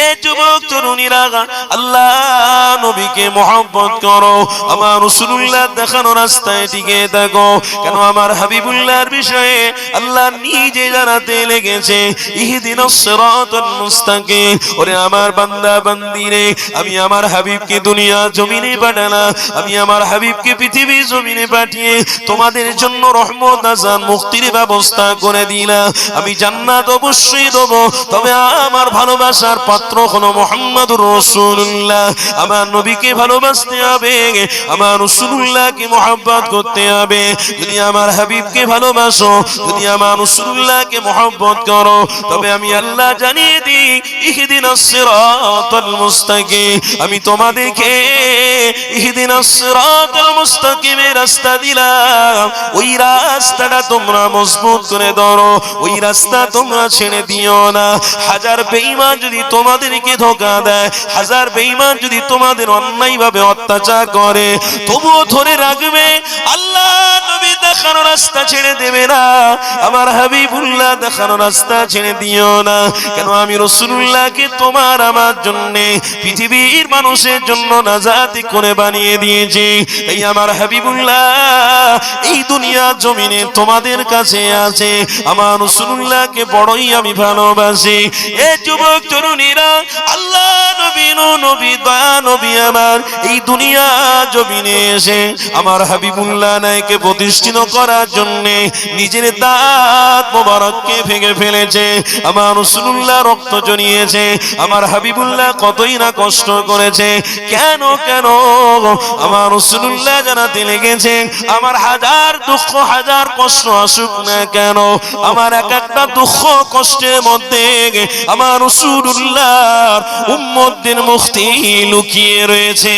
এ যুবক তরুণীরা আল্লাহ নবীকে মহব্বত করো, আমার রাসূলুল্লাহ দেখানো রাস্তায় টিকে থাকো। কেন আমার হাবিবুল্লাহর বিষয়ে আল্লাহ নিজে জানাতে লেগেছে, ইহদিনাস সিরাতাল মুস্তাকিম। ওরে আমার বান্দা বান্দিরে, আমি আমার হাবিবকে দুনিয়া জমিনে পাঠালাম, আমি আমার হাবিবকে পৃথিবী জমিনে পাঠিয়ে তোমাদের জন্য রহমত আযান মুক্তির ব্যবস্থা করে দিলাম। আমি জান্নাত অবশ্যই দেব, তবে আমার ভালোবাসার পাত্র হলো মুহাম্মদুর রাসূলুল্লাহ। আমার নবীকে ভালোবাসতে হবে, আমার রাসূলুল্লাহকে মহব্বত করতে হবে। যদি আমার হাবিবকে ভালোবাসো, যদি আমার রাসূলুল্লাহকে মহব্বত করো, তবে আমি আল্লাহ জানিয়ে দিই, ইহদিনাস সিরাতাল মুস্তাকিম। আমি তোমাদেরকে ইহদিনাস সিরাতাল মুস্তাকিমের রাস্তা দিলাম, ওই রাস্তাটা তোমরা মজবুত করে ধরো, ওই রাস্তা তোমরা ছেড়ে দিও না। হাজার বেঈমান যদি তোমাদেরকে ধোঁকা দেয়, হাজার বেঈমান যদি তোমাদের অন্যায়ভাবে অত্যাচার করে, তবুও ধরে রাখবে, আল্লাহ নবী দেখানো রাস্তা ছেড়ে দেবে না, আমার হাবিবুল্লাহ দেখানো রাস্তা ছেড়ে দিও না। কেন আমি রাসূলুল্লাহকে তোমার আমার জন্য, পৃথিবীর মানুষের জন্য নাজাতি করে বানিয়ে দিয়েছি। এই আমার হাবিবুল্লাহ এই দুনিয়া জমিনে তোমাদের কাছে আছে, আমার রাসূলুল্লাহকে বড়ই আমি ভালোবাসি। এ যুবক তরুণীরা, আল্লাহ নবী নবী দয়া নবী আমার এই দুনিয়া জমিনে এসে আমার হাবিবুল্লাহ নাইকে প্রতিষ্ঠিত করার জন্য নিজের দাঁত মোবারককে ভেঙে ফেলেছে, আমার রাসূলুল্লাহ রক্ত ঝরিয়েছে, আমার হাবিবুল্লাহ কতই না কষ্ট করেছে। কেন কেন আমার রাসূলুল্লাহ জানাতে লেগেছে, আমার হাজার দুঃখ হাজার কষ্ট আসুক না কেন, আমার এক একটা দুঃখ কষ্টের মধ্যে আমার রাসূলুল্লাহর উম্মতদের মুক্তি লুকিয়ে রয়েছে।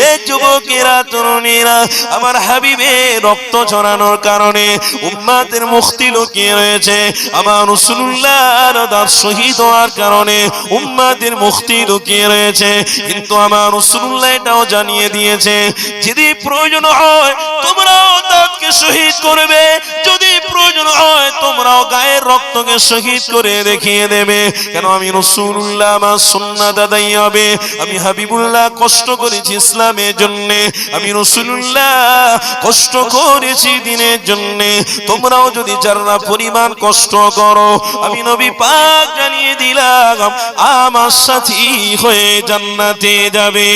এই যুবকেরা তরুণীরা, আমার হাবিবের রক্ত ঝরানোর কারণে উম্মতের মুক্তি লুকিয়ে রয়েছে, আমার রাসূলুল্লাহর দাঁত শহীদ হওয়ার কারণে উম্মতের মুক্তি লুকিয়ে রয়েছে। কিন্তু আমার রাসূলুল্লাহ এটাও জানিয়ে দিয়েছে, যদি প্রয়োজন হয় তোমরাও দাঁতকে শহীদ করবে, যদি প্রয়োজন হয় তোমরাও গায়ের রক্তকে শহীদ করে দেখিয়ে দেবে। কেন আমি রাসূলুল্লাহ আমার সুন্নাত আদায় হবে, আমি হাবিবুল্লাহ কষ্ট করেছি ইসলামের জন্য, আমি রাসূলুল্লাহ কষ্ট করেছি দ্বীনের জন্য। তোমরাও যদি যারা পরিমাণ কষ্ট করো, আমি নবী পাক জানিয়ে দিলাম আমার সাথী হয়ে জান্নাতে যাবে।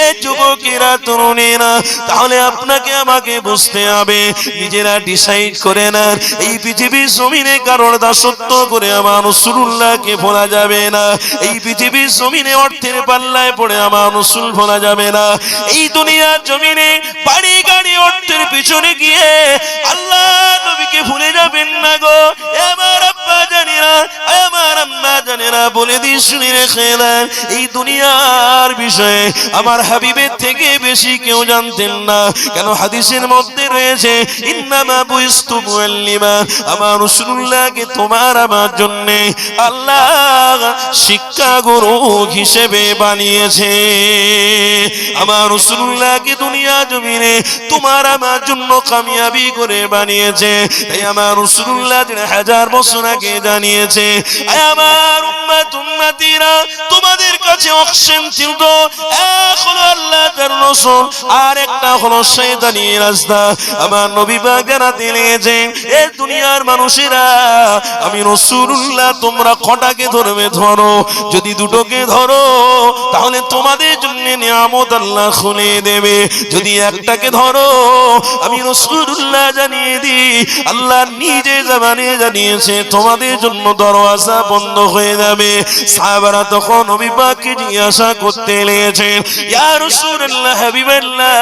এই যুবকেরা তরুণেরা, তাহলে আপনাকে আমাকে বুঝতে হবে, নিজেরা ডিসাইড করে না, এই পৃথিবীর জমিনে কারোর দাসত্ব করে আমার রাসূলুল্লাহকে ভোলা যাবে না, এই পৃথিবীর জমিনে অর্থের পাল্লায় পড়ে আমার রাসূল ভোলা যাবে না, এই দুনিয়ার জমিনে বাড়ি গাড়ি অর্থের পিছনে গিয়ে আল্লাহ নবীকে ভুলে যাবেন না গো। আমার আব্বা জানেরা, আমার আম্মা জানেরা, বলে দিই শুনে রেখে দেন, এই দুনিয়ার বিষয়ে আমার হাবিবের থেকে বেশি কেউ জানতেন না। কেন হাদিসের মধ্যে রয়েছে, ইন্নামা বুইস্তু মুআল্লিমা, আমার রাসূলুল্লাহকে তোমার আমার জন্য আল্লাহ শিক্ষা গুরু হিসেবে বানিয়েছে, আমার রাসূলুল্লাহকে দুনিয়া জমিনে তোমার আমার জন্য কামিয়াবি করে বানিয়েছে। তাই আমার রাসূলুল্লাহ 1000 বছর আগে জানিয়েছে, আমার উম্মত উম্মতিরা, তোমাদের কাছে অপশন ছিল, এক হলো আল্লাহ তার রাসূল, আর একটা হলো শয়তানি রাস্তা। আমার নবী পাক জানাতে লেগেছেন, এই দুনিয়ার মানুষেরা, আমি রাসূলুল্লাহ তোমরা কটাকে ধরবে ধরো, যদি দুটোকে ধরো তাহলে তোমাদের জন্য নিয়ামত আল্লাহ খুলে দেবে, যদি একটাকে ধরো আমি রাসূলুল্লাহ জানিয়ে দিই, আল্লাহ নিজে জবানে জানিয়েছে তোমাদের জন্য দরওয়াজা বন্ধ হয়ে যাবে। সাহাবারা তখন নবী পাককে জিজ্ঞাসা করতে লেগেছেন, ইয়া রাসূলুল্লাহ হাবিবাল্লাহ,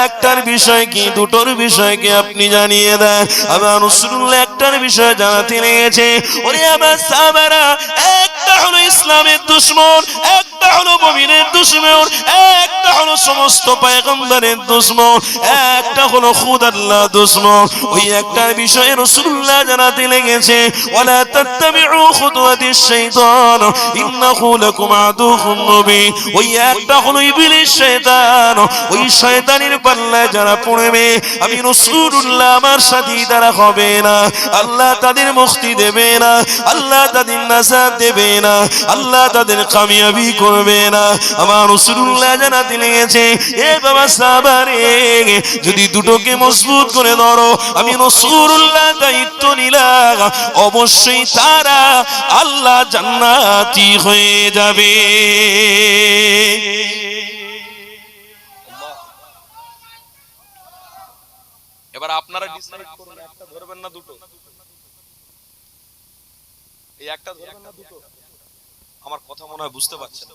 একটার বিষয় কি দুটোর বিষয় কি আপনি জানিয়ে দেন। আমার রাসূলুল্লাহ একটার বিষয় জানাতে লেগেছে, ওরে আমার সাহাবারা, একটা হলো ইসলামের দুশমন, একটা হলো মুমিনের দুশমন, একটা হলো সমস্ত পয়গম্বরের দুশমন, একটা হলো খুদ আল্লাহ দুশমন। ওই একটার বিষয়ে রাসূলুল্লাহ জানাতে লেগেছে, ওয়ালা তাত্তাবিউ খুতুওয়াতিশ শাইতান ইন্নাহু লাকুম আদুউম মুবিন। ওই একটা হলো ইবলিস শয়তান। ওই শয়তানের পাল্লায় যারা পড়বে, আমি রাসূলুল্লাহ আমার সাথী তারা হবে না, আল্লাহ তাদের মুক্তি দেবে না, আল্লাহ তাদের নাজাত দেবে না, আল্লাহ তাদের কামিয়াবি করবে না। আমার রাসূলুল্লাহ জানাতে লেগেছে, এ বাবা সাহাবারে, যদি দুটোকে মজবুত করে ধরো, আমি রাসূলুল্লাহ দায়িত্ব নিলাম, অবশ্যই তারা আল্লাহ জান্নাতি হয়ে যাবে। এবার আপনারা ডিসাইড করুন, একটা ধরবেন না দুটো? এই একটা ধরবেন না দুটো? আমার কথা মনে হয় বুঝতে পারছেন।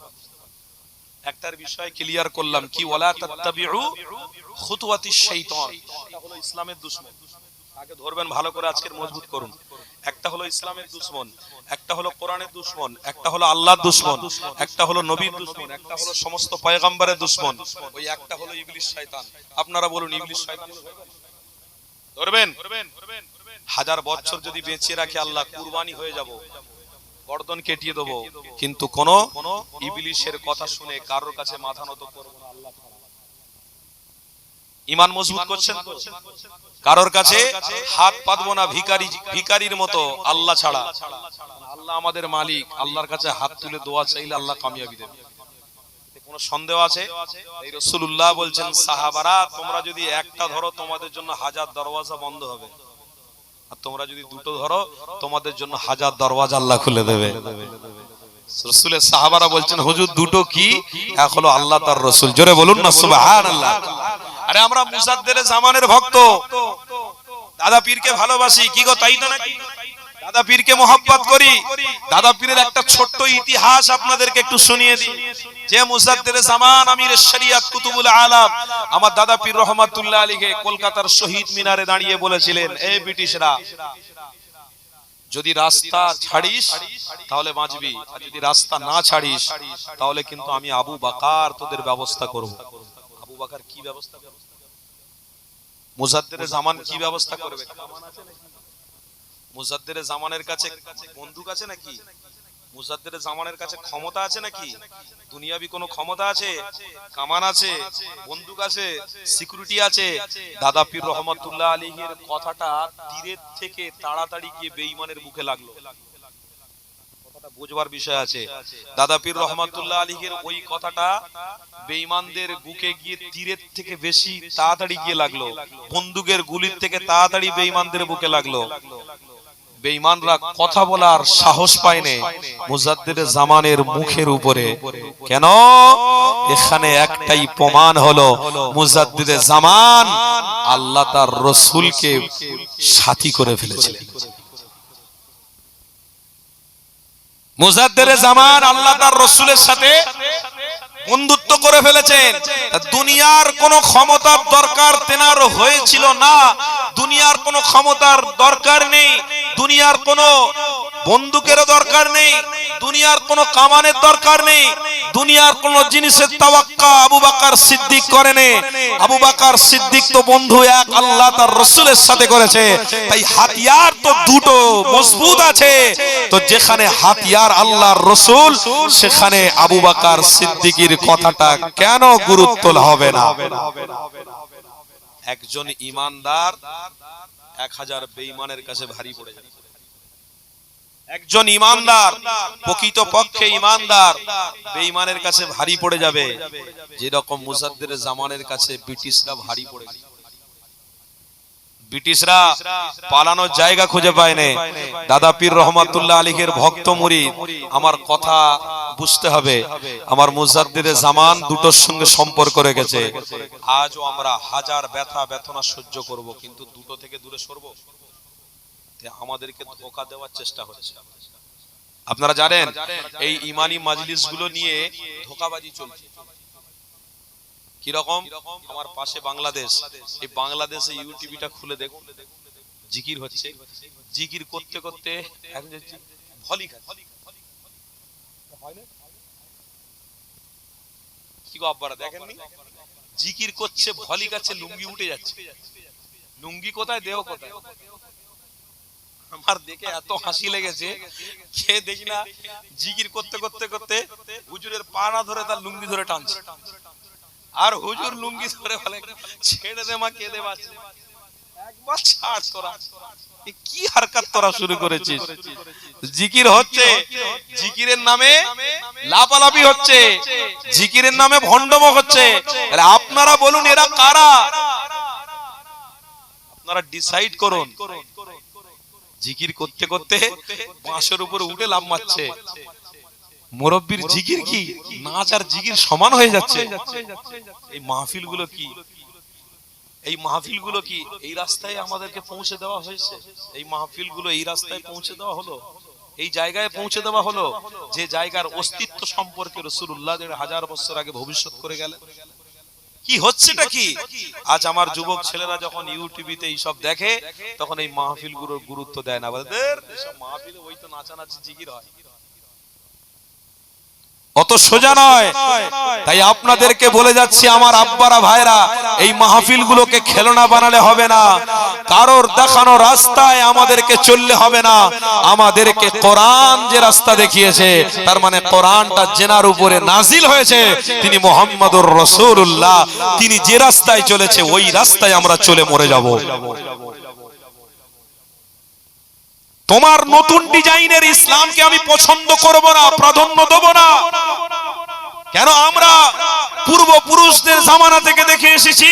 একটার বিষয় ক্লিয়ার করলাম, কি ওয়ালা তাত্তাবিউ খুতুওয়াতিশ শাইতান, এটা হলো ইসলামের দুশমন। আগে ধরবেন ভালো করে, আজকের মজবুত করুন। একটা হলো ইসলামের দুশমন, একটা হলো কোরআনের দুশমন, একটা হলো আল্লাহর দুশমন, একটা হলো নবীর দুশমন, একটা হলো সমস্ত পয়গম্বরের দুশমন, ওই একটা হলো ইবলিস শয়তান। আপনারা বলুন, ইবলিস শয়তান ধরবেন? 1000 বছর যদি বেঁচে রাখে আল্লাহ, কুরবানি হয়ে যাব, গর্দন কেটিয়ে দেবো, কিন্তু কোন ইবলিসের কথা শুনে কারোর কাছে মাথা নত করব না আল্লাহ ছাড়া। ঈমান মজবুত করছেন তো? কারোর কাছে হাত পাতবো না ভিখারির মতো আল্লাহ ছাড়া। আল্লাহ আমাদের মালিক, আল্লাহর কাছে হাত তুলে দোয়া চাইলে আল্লাহ কামিয়াবি দেবে। কোনো সন্দেহ আছে? এই রাসূলুল্লাহ বলছেন, সাহাবারা তোমরা যদি একটা ধরো তোমাদের জন্য 1000 দরওয়াজা বন্ধ হবে, আর তোমরা যদি দুটো ধরো তোমাদের জন্য 1000 দরওয়াজা আল্লাহ খুলে দেবে। রাসূলের সাহাবারা বলছেন, হুজুর দুটো কি? এক হলো আল্লাহ তার রাসূল। জোরে বলুন না সুবহানাল্লাহ। আরে আমরা মুজাদ্দেরে জামানের ভক্ত, দাদা পীরকে ভালোবাসি, কি গো তাই তো নাকি? দাদা পীরকে মহব্বত করি। দাদা পীরের একটা ছোট্ট ইতিহাস আপনাদেরকে একটু শুনিয়ে দিই। যে মুজাদ্দেরে জামান আমিরের শরিয়ত কুতুবুল আলাম আমার দাদা পীর রহমাতুল্লাহ আলাইহি কলকাতার শহীদ মিনারে দাঁড়িয়ে বলেছিলেন, এই ব্রিটিশরা, যদি রাস্তা ছাড়িস তাহলে বাঁচবি, আর যদি রাস্তা না ছাড়িস তাহলে কিন্তু আমি আবু বকর তোদের ব্যবস্থা করব। আবু বকর কি ব্যবস্থা করবে? মুজাদ্দেরে জামান কি ব্যবস্থা করবে? মুজাদ্দেরে জামানের কাছে বন্দুক আছে নাকি? মুজাদ্দেরে জামানের কাছে ক্ষমতা আছে নাকি? দুনিয়াবি কোনো ক্ষমতা আছে? কামান আছে, বন্দুক আছে, সিকিউরিটি আছে? দাদা পীর রহমাতুল্লাহ আলাইহির কথাটা তীরের থেকে তাড়াতাড়ি গিয়ে বেঈমানের মুখে লাগলো। কথাটা বুঝবার বিষয় আছে। দাদা পীর রহমাতুল্লাহ আলাইহির ওই কথাটা বেঈমানদের বুকে গিয়ে তীরের থেকে বেশি তাড়াতাড়ি গিয়ে লাগলো, বন্দুকের গুলির থেকে তাড়াতাড়ি বেঈমানদের বুকে লাগলো। বেঈমানরা কথা বলার সাহস পায়নি মুজাদ্দেরে জামানের মুখের উপরে। কেন? এখানে একটাই প্রমাণ হলো, মুজাদ্দেরে জামান আল্লাহ তার রাসূলকে সাথী করে ফেলেছিলেন। মুজাদ্দেরে জামান আল্লাহ তার রাসূলের সাথে বন্ধুত্ব করে ফেলেছেন। দুনিয়ার কোন ক্ষমতার দরকার তেনার হয়েছিল না, দুনিয়ার কোন ক্ষমতার দরকার নেই, দুনিয়ার কোন বন্দুকের দরকার নেই, দুনিয়ার কোন কামানের দরকার নেই, দুনিয়ার কোন জিনিসের তাওয়াক্কা আবু বকর সিদ্দিক করেনি। আবু বকর সিদ্দিক তো বন্ধু এক আল্লাহ তার রাসূলের সাথে করেছে, তাই হাতিয়ার তো দুটো মজবুত আছে। তো যেখানে হাতিয়ার আল্লাহর রাসূল, সেখানে আবু বকর সিদ্দিকের কথাটা কেন গুরুত্ব হবে না? একজন ঈমানদার 1000 বেঈমানের কাছে ভারী পড়ে যায়। একজন ঈমানদার, প্রকৃত পক্ষে ঈমানদার, বেঈমানের কাছে ভারী পড়ে যাবে, যেরকম মুজাদ্দেরে জামানের কাছে ব্রিটিশরা ভারী পড়ে যায়। ব্রিটিশরা পালানোর জায়গা খুঁজে পায়নি। দাদা পীর রহমাতুল্লাহ আলাইহির ভক্ত মুরিদ, আমার কথা বুঝতে হবে, আমার মুজাদ্দেরে জামান দুটোর সঙ্গে সম্পর্ক রেখেছে। আজও আমরা 1000 ব্যথা বেদনা সহ্য করব, কিন্তু দুটো থেকে দূরে সরব? আমাদেরকে ধোঁকা দেওয়ার চেষ্টা হচ্ছে। আপনারা জানেন এই ইমানি মাজলিসগুলো নিয়ে ধোঁকাবাজি চলছে। কি রকম? আমার পাশে বাংলাদেশ, এই বাংলাদেশে ইউটিভিটা খুলে দেখুন, জিকির হচ্ছে, জিকির করতে করতে ভলি খাচ্ছে। কি গো আব্বারা দেখেননি, জিকির করছে ভলি গাছে লুঙ্গি উঠে যাচ্ছে, লুঙ্গি কোথায় দেহ কোথায়। আমার দেখে এত হাসি লেগেছে, কে দেখি না জিকির করতে করতে করতে হুজুরের পা না ধরে তার লুঙ্গি ধরে টানছে, আর হুজুর লুঙ্গি ধরে বলে ছেড়ে দে মা, কেঁদে বাঁচে, একবার ছাড় তোরা, কি হারকাত তোরা শুরু করেছিস। জিকির হচ্ছে, জিকিরের নামে লাপালাপি হচ্ছে, জিকিরের নামে ভণ্ডম হচ্ছে। আপনারা বলুন এরা কারা, আপনারা ডিসাইড করুন। জিকির করতে করতে বাঁশের উপরে উঠে লাফ মারছে, মুরব্বির জিকির কি নাচ আর জিকির সমান হয়ে যাচ্ছে। এই মাহফিলগুলো কি, এই মাহফিলগুলো কি এই রাস্তায় আমাদেরকে পৌঁছে দেওয়া হয়েছে? এই মাহফিলগুলো এই রাস্তায় পৌঁছে দেওয়া হলো, এই জায়গায় পৌঁছে দেওয়া হলো যে জায়গার অস্তিত্ব সম্পর্কে রাসূলুল্লাহ 1000 বছর আগে ভবিষ্যৎ করে গেলেন। কি হচ্ছেটা কি? আজ আমার যুবক ছেলেরা যখন ইউটিউবিতে এইসব দেখে তখন এই মাহফিলগুলোর গুরুত্ব দেয় না, বলে এসব মাহফিলে ওই তো নাচানাচি জিকির হয়, অত সোজা নয়। তাই আপনাদেরকে বলে যাচ্ছি আমার আব্বারা ভাইরা, এই মাহফিলগুলোকে খেলনা বানালে হবে না, কারোর দেখানো রাস্তায় আমাদেরকে চললে হবে না। আমাদেরকে কোরআন যে রাস্তা দেখিয়েছে, তার মানে কোরআনটা জেনার উপরে নাজিল হয়েছে, তিনি মুহাম্মদুর রাসূলুল্লাহ, তিনি যে রাস্তায় চলেছে ওই রাস্তায় আমরা চলে মরে যাব। তোমার নতুন ডিজাইনের ইসলামকে আমি পছন্দ করব না, প্রাধান্য দেব না। কেন? আমরা পূর্বপুরুষদের জামানা থেকে দেখে এসেছি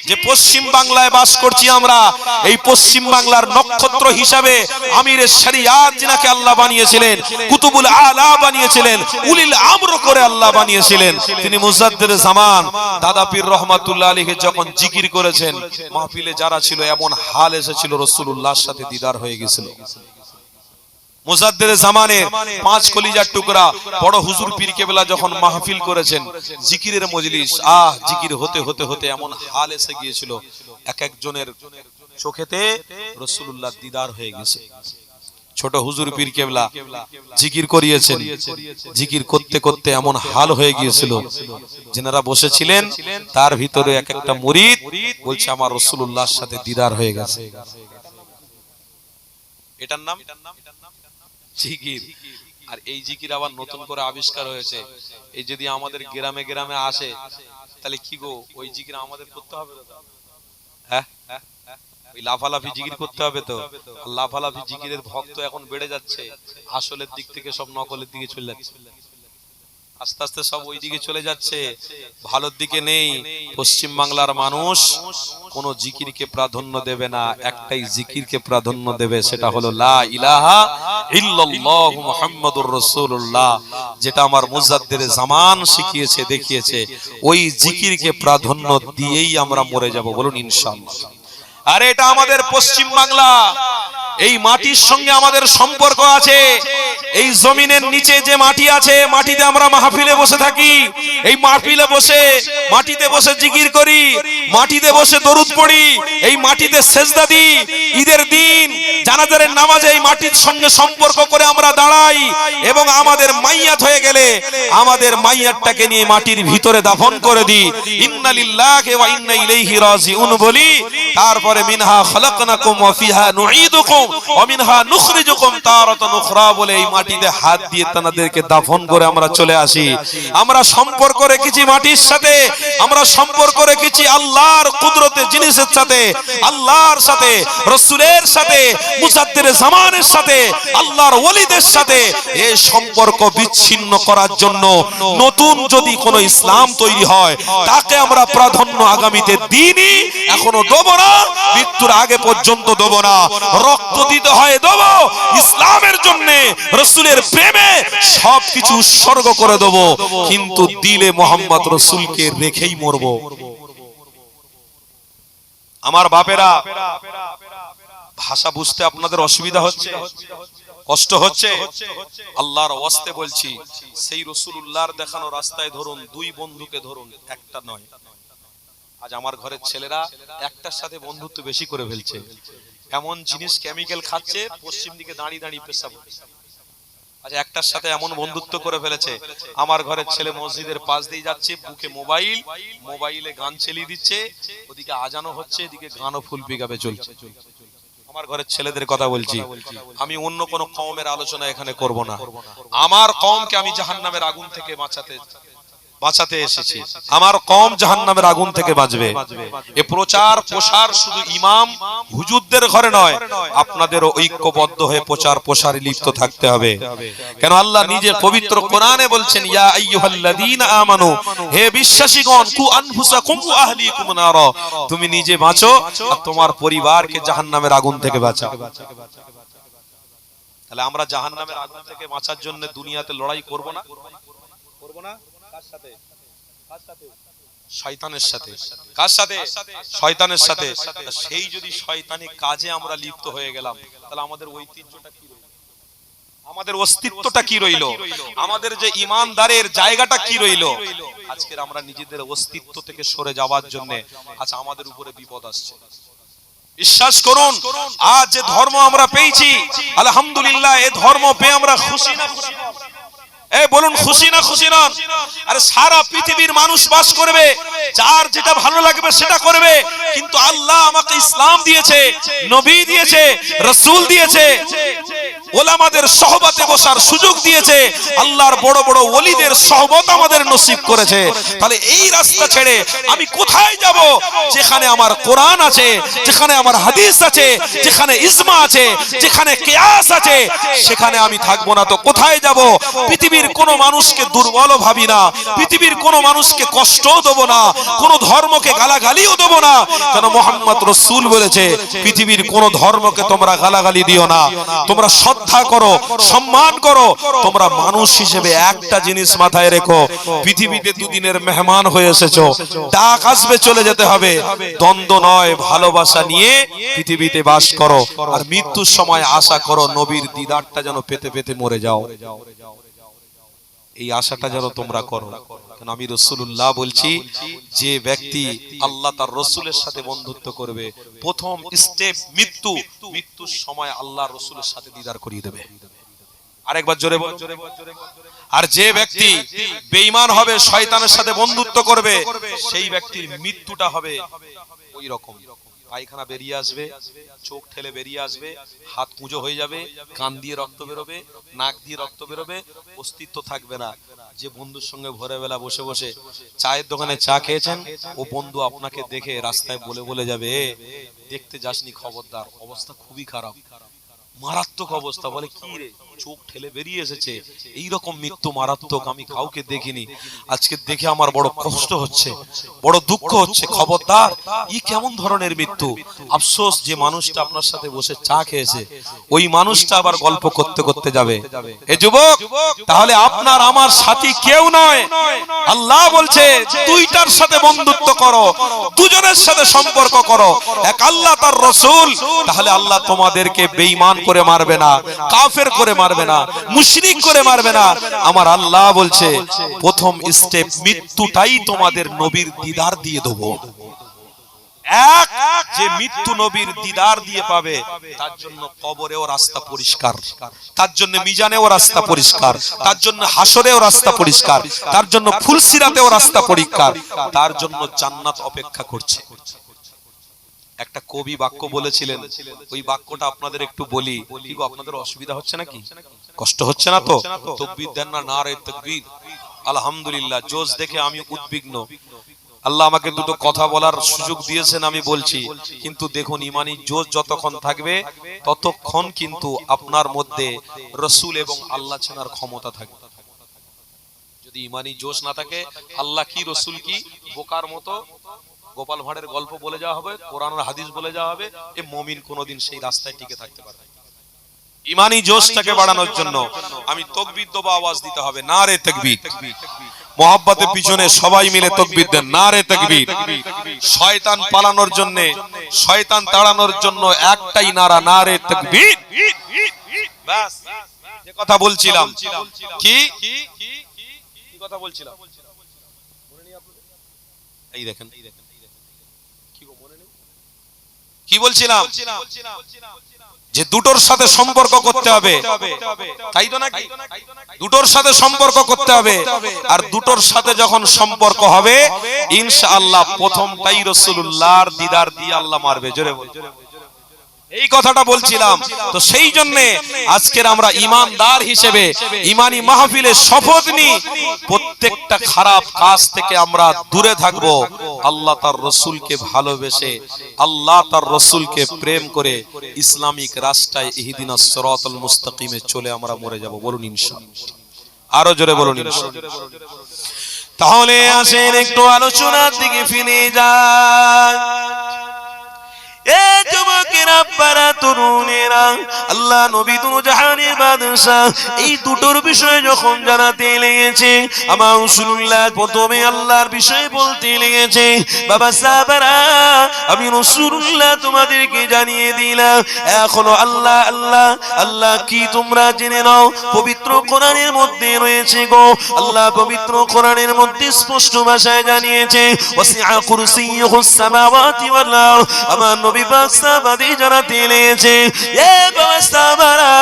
যে পশ্চিম বাংলায় বাস করছি আমরা, এই পশ্চিম বাংলার নক্ষত্র হিসাবে আমিরে শরিয়াত যিনাকে আল্লাহ বানিয়েছিলেন, কুতুবুল আলা বানিয়েছিলেন, উলিল আমর করে আল্লাহ বানিয়েছিলেন, তিনি মুজাদ্দিদ জামান দাদা পীর রহমাতুল্লাহ আলাইহি যখন জিকির করেছেন, মাহফিলে যারা ছিল এমন হাল এসেছিল রাসূলুল্লাহর সাথে দিদার হয়ে গিয়েছিল। মুজাদ্দিদ জামানের 5 কলিজার টুকরা বড় হুজুর পীর কেবলা যখন মাহফিল করেছেন, জিকিরের মজলিস, জিকির হতে হতে হতে এমন হাল এসে গিয়েছিল, এক একজনের চোখেতে রাসূলুল্লাহ দিদার হয়ে গেছে। ছোট হুজুর পীর কেবলা জিকির করিয়েছেন, জিকির করতে করতে এমন হাল হয়ে গিয়েছিল, যারা বসেছিলেন তার ভিতরে এক একটা মুরিদ বলছে আমার রাসূলুল্লাহর সাথে দিদার হয়ে গেছে। এটার নাম জিকির। আর এই জিকির আবার নতুন করে আবিষ্কার হয়েছে। এই যদি আমাদের গ্রামে গ্রামে আসে তাহলে কি গো, ওই জিকির আমাদের করতে হবে তো? হ্যাঁ, ওই লাফালাফি জিকির করতে হবে তো। লাফালাফি জিকিরের ভক্ত এখন বেড়ে যাচ্ছে, আসলের দিক থেকে সব নকলের দিকে চলে যাচ্ছে, আস্তে আস্তে সব ওই দিকে চলে যাচ্ছে, ভালোর দিকে নেই। পশ্চিম বাংলার মানুষ কোন জিকিরকে প্রাধান্য দেবে না, একটাই জিকিরকে প্রাধান্য দেবে, সেটা হলো লা ইলাহা ইল্লাল্লাহ মুহাম্মাদুর রাসূলুল্লাহ, যেটা আমার মুজাদ্দিদ জামান শিখিয়েছে দেখিয়েছে, ওই জিকিরকে প্রাধান্য দিয়েই আমরা মরে যাব, বলুন ইনশাআল্লাহ। আরে এটা আমাদের পশ্চিম বাংলা, এই মাটির সঙ্গে আমাদের সম্পর্ক আছে। এই জমিনের নিচে যে মাটি আছে, মাটিতে আমরা মাহফিলে বসে থাকি, এই মাহফিলে বসে মাটিতে বসে জিকির করি, মাটিতে বসে দরুদ পড়ি, এই মাটিতে সেজদা দিই, ঈদের দিন জানাজার নামাজে এই মাটির সঙ্গে সম্পর্ক করে আমরা দাঁড়াই, এবং আমাদের মাইয়াত হয়ে গেলে আমাদের মাইয়াতটাকে নিয়ে মাটির ভিতরে দাফন করে দিই, ইন্না লিল্লাহি ওয়া ইন্না ইলাইহি রাজিউন বলি, তারপরে মিনহা খালাকনাকুম ওয়া ফিহা নুঈদুকুম ওয়া মিনহা নুখরিজুকুম তারাতান উখরা বলে এই মাটিতে হাত দিয়ে তাদেরকে দাফন করে আমরা চলে আসি। আমরা সম্পর্ক রেখেছি মাটির সাথে, আমরা সম্পর্ক রেখেছি আল্লাহর কুদরতের জিনিসের সাথে, আল্লাহর সাথে, রাসূলের সাথে, মুজাদ্দিদ জামানের সাথে, আল্লাহর ওলিদের সাথে। এই সম্পর্ক বিচ্ছিন্ন করার জন্য নতুন যদি কোনো ইসলাম তৈরি হয়, তাকে আমরা প্রাধান্য আগামীতে দিইনি, এখনো দেব না, মৃত্যুর আগে পর্যন্ত দেব না। রক্ত দিতে হয় দেব, ইসলামের জন্য, রাসূলের প্রেমে সবকিছু উৎসর্গ করে দেব, কিন্তু দিলে মোহাম্মদ রাসূলকে রেখেই মরব। আমার বাপেরা, ভাষা বুঝতে আপনাদের অসুবিধা হচ্ছে, কষ্ট হচ্ছে, আল্লাহর ওয়াস্তে বলছি, সেই রাসূলুল্লাহর দেখানো রাস্তায় ধরুন, দুই বন্ধুকে ধরুন, একটা নয়। আজ আমার ঘরের ছেলেরা একটার সাথে বন্ধুত্ব বেশি করে ফেলছে, এমন জিনিস কেমিক্যাল খাচ্ছে, পশ্চিম দিকে দাঁড়িয়ে দাঁড়িয়ে পেশাব। আচ্ছা, একটার সাথে এমন বন্ধুত্ব করে ফেলেছে, আমার ঘরের ছেলে মসজিদের পাশ দিয়ে যাচ্ছে, বুকে মোবাইলে গান চালিয়ে দিচ্ছে, ওদিকে আজানও হচ্ছে, এদিকে গানও ফুল পিকাবে চলছে। আমার ঘরের ছেলেদের কথা বলছি, আমি অন্য কোন কওমের আলোচনা এখানে করব না। আমার কওমকে আমি জাহান্নামের আগুন থেকে বাঁচাতে এসেছি। আমার কওম জাহান্নামের আগুন থেকে বাঁচবে। এ প্রচার প্রসার শুধু ইমাম হুজুরদের ঘরে নয়, আপনাদেরও ঐক্যবদ্ধ হয়ে প্রচার প্রসারে লিপ্ত থাকতে হবে। কেন আল্লাহ নিজে পবিত্র কোরআনে বলছেন, ইয়া আইয়ুহাল্লাযীনা আমানু, হে বিশ্বাসীগণ, কু আনফুসাকুম ওয়া আহলিকুম নারা, তুমি নিজে বাঁচো আর তোমার পরিবারকে জাহান্নামের আগুন থেকে বাঁচাও। তাহলে আমরা জাহান্নামের আগুন থেকে বাঁচার জন্য দুনিয়াতে লড়াই করব না? কার সাথে? শয়তানের সাথে। কার সাথে? শয়তানের সাথে। সেই যদি শয়তানি কাজে আমরা লিপ্ত হয়ে গেলাম, তাহলে আমাদের ঐতিহ্যটা কি রইল? আমাদের অস্তিত্বটা কি রইল? আমাদের যে ইমানদারের জায়গাটা কি রইল? আজকের আমরা নিজেদের অস্তিত্ব থেকে সরে যাওয়ার জন্য আজ আমাদের উপরে বিপদ আসছে। বিশ্বাস করুন, আজ যে ধর্ম আমরা পেয়েছি, আলহামদুলিল্লাহ, এই ধর্ম পেয়ে আমরা খুশি না খুশি? এই বলুন, খুশি না খুশি নন? আরে সারা পৃথিবীর মানুষ বাস করবে, যার যেটা ভালো লাগবে সেটা করবে, কিন্তু আল্লাহ আমাকে ইসলাম দিয়েছে, নবী দিয়েছে, রাসূল দিয়েছে, ওলামাদের সহবতে বসার সুযোগ দিয়েছে, আল্লাহর বড় বড় ওলিদের সহবত আমাদের নসিব করেছে। তাহলে এই রাস্তা ছেড়ে আমি কোথায় যাব? যেখানে আমার কোরআন আছে, যেখানে আমার হাদিস আছে, যেখানে ইজমা আছে, যেখানে কিয়াস আছে, সেখানে আমি থাকবো না তো কোথায় যাব? পৃথিবীর কোন মানুষকে দুর্বল ভাবি না, পৃথিবীর কোন মানুষকে কষ্টও দেব না, কোন ধর্মকে গালাগালিও দেব না। কেন মুহাম্মদ রাসূল বলেছে, পৃথিবীর কোন ধর্মকে তোমরা গালাগালি দিও না, তোমরা শ্রদ্ধা করো, সম্মান করো। তোমরা মানুষ হিসেবে একটা জিনিস মাথায় রেখো, পৃথিবীতে দুদিনের মেহমান হয়ে এসেছো, ডাক আসবে, চলে যেতে হবে। দ্বন্দ্ব নয়, ভালোবাসা নিয়ে পৃথিবীতে বাস করো, আর মৃত্যুর সময় আশা করো নবীর দিদারটা যেন পেতে পেতে মরে যাও। এই আশাটা যেন তোমরা করো। কারণ আমি রাসূলুল্লাহ বলছি, যে ব্যক্তি আল্লাহ তার রাসূলের সাথে বন্ধুত্ব করবে, প্রথম স্টেপ মৃত্যুর সময় আল্লাহ রাসূলের সাথে দিদার করিয়ে দেবে। আরেকবার জোরে বল। আর যে ব্যক্তি বেঈমান হবে, শয়তানের সাথে বন্ধুত্ব করবে, সেই ব্যক্তির মৃত্যুটা হবে ওই রকম, পায়খানা বেরিয়ে আসবে, চোখ ঠেলে বেরিয়ে আসবে, হাত কুঁজো হয়ে যাবে, কান দিয়ে রক্ত বেরোবে, নাক দিয়ে রক্ত বেরোবে, অস্তিত্ব থাকবে না। যে বন্ধুর সঙ্গে ভোরবেলা বসে বসে চায়ের দোকানে চা খেয়েছেন, ও বন্ধু আপনাকে দেখে রাস্তায় বলে বলে যাবে, দেখতে যাসনি, খবরদার, অবস্থা খুবই খারাপ, মারাত্মক অবস্থা। বলে কি রে, চোখ ঠেলে বেরিয়ে এসেছে। এইরকম মৃত্যু মারাত্মক আমি কাউকে দেখিনি, আজকে দেখে আমার বড় কষ্ট হচ্ছে, বড় দুঃখ হচ্ছে। খবরদার, ই কেমন ধরনের মৃত্যু? আফসোস, যে মানুষটা আপনার সাথে বসে চা খেয়েছে, ওই মানুষটা আবার গল্প করতে করতে যাবে। এ যুবক, তাহলে আপনার আমার সাথী কেউ নয়। আল্লাহ বলছে, দুইটার সাথে বন্ধুত্ব করো, দুজনের সাথে সম্পর্ক করো, এক আল্লাহ তার রাসূল। তাহলে আল্লাহ তোমাদেরকে বেঈমান করে মারবে না, কাফের করে মারবে না, মুশরিক করে মারবে না। আমার আল্লাহ বলছে, প্রথম স্টেপ মৃত্যুটাই তোমাদের নবীর দিদার দিয়ে দেবো। এক, যে মৃত্যু নবীর দিদার দিয়ে পাবে, তার জন্য কবরেও রাস্তা পরিষ্কার, তার জন্য মিজানেও রাস্তা পরিষ্কার, তার জন্য হাসরেও রাস্তা পরিষ্কার, তার জন্য ফুলসিরাতেও রাস্তা পরিষ্কার, তার জন্য জান্নাত অপেক্ষা করছে। একটা কবি বাক্য বলেছিলেন, ওই বাক্যটা আপনাদের একটু বলি। কি গো, আপনাদের অসুবিধা হচ্ছে নাকি? কষ্ট হচ্ছে না তো? তাকবীর দেন না, নারে তাকবীর। আলহামদুলিল্লাহ, জোশ দেখে আমি উদ্বিগ্ন। আল্লাহ আমাকে দুটো কথা বলার সুযোগ দিয়েছেন, আমি বলছি। কিন্তু দেখুন, ইমানি জোশ যতক্ষণ থাকবে, ততক্ষণ কিন্তু আপনার মধ্যে রাসূল এবং আল্লাহ চেনার ক্ষমতা থাকবে। যদি ইমানি জোশ না থাকে, আল্লাহ কি রাসূল কি বোকার মতো গোপাল ভাঁড়ের গল্প বলে যাওয়া হবে, কোরআন আর হাদিস বলে যাওয়া হবে, এ মুমিন কোনোদিন সেই রাস্তায় টিকে থাকতে পারবে না। ইমানি জোশটাকে বাড়ানোর জন্য আমি তাকবীর দেব, আওয়াজ দিতে হবে, নারে তাকবীর। মুহাব্বতের পিছনে সবাই মিলে তাকবীর দেন, নারে তাকবীর। শয়তান পালানোর জন্য, শয়তান তাড়ানোর জন্য একটাই নারা, নারে তাকবীর। ব্যাস, যে কথা বলছিলাম, কি কথা বলছিলাম, এই দেখেন, কি বলছিলাম? যে দুটোর সাথে সম্পর্ক করতে হবে, তাই তো নাকি? দুটোর সাথে সম্পর্ক করতে হবে, আর দুটোর সাথে যখন সম্পর্ক হবে ইনশাআল্লাহ প্রথমটাই রাসূলুল্লাহর দিদার দিয়ে আল্লাহ মারবে। জোরে বল। এই কথাটা বলছিলাম। তো সেই জন্য আজকের আমরা ইমানদার হিসেবে ইমানি মাহফিলে শপথ নিই, প্রত্যেকটা খারাপ কাজ থেকে আমরা দূরে থাকব, আল্লাহ তার রাসূলকে ভালোবেসে, আল্লাহ তার রাসূলকে প্রেম করে ইসলামিক রাস্তায় ইহদিনাস সিরাতাল মুস্তাকিমে চলে আমরা মরে যাব। বলুন ইনশাআল্লাহ। আরো জোরে বলুন ইনশাআল্লাহ। তাহলে আসেন একটু আলোচনার দিকে ফিরে যাই। আল্লাহ নবী দুনো জাহানের বাদশা, এই দুটোর বিষয়ে যখন জানাতে লেগেছে, আমার রাসূলুল্লাহ প্রথমে আল্লাহর বিষয়ে বলতে লেগেছে। বাবা সাহাবারা, আমি রাসূলুল্লাহ তোমাদেরকে জানিয়ে দিলাম এখনো আল্লাহ আল্লাহ আল্লাহ কি তোমরা জেনে নাও। পবিত্র কোরআনের মধ্যে রয়েছে গো, আল্লাহ পবিত্র কোরআনের মধ্যে স্পষ্ট ভাষায় জানিয়েছে, ওয়াসিআ কুরসিয়ুহুস সামাওয়াতি ওয়াল আরদ। আমার নবী পাক সাহাবাদের জানাতে লেগেছে, এ বাবা সাহাবারা,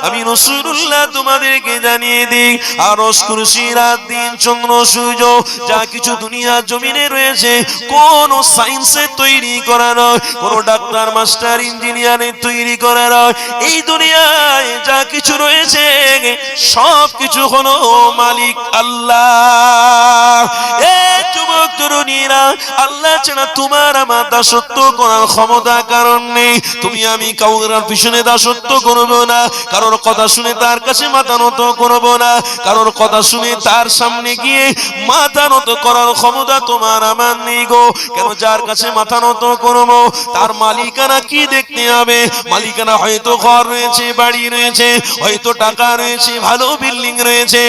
আমি রাসূলুল্লাহ তোমাদেরকে জানিয়ে দিই, আরশ কুরসি রাত দিন চন্দ্র সূর্য যা কিছু দুনিয়া জমিনে রয়েছে, কোন সায়েন্সে তৈরি করা নয়, কোন ডাক্তার মাস্টার ইঞ্জিনিয়ারের তৈরি করা নয়। এই দুনিয়ায় যা কিছু রয়েছে সব কিছু হলো মালিক আল্লাহ। এ যুবক তরুণীরা, আল্লাহ ছাড়া তোমার আমার দাসত্ব করার ক্ষমতা কারণ নেই। তুমি আমি কাউর পিছনে দাসত্ব করব না, কারোর কথা শুনে তার কাছে মাথা নত করব না, কারোর কথা শুনে তার সামনে গিয়ে মাথা নত করার ক্ষমতা তোমার আমার নেই গো। কেন? যার কাছে মাথা নত করব তার মালিকানা কি দেখতে হবে? মালিকানা হয়তো ঘর রয়েছে, বাড়ি রয়েছে, হয়তো টাকা রয়েছে, ভালো বিল্ডিং রয়েছে।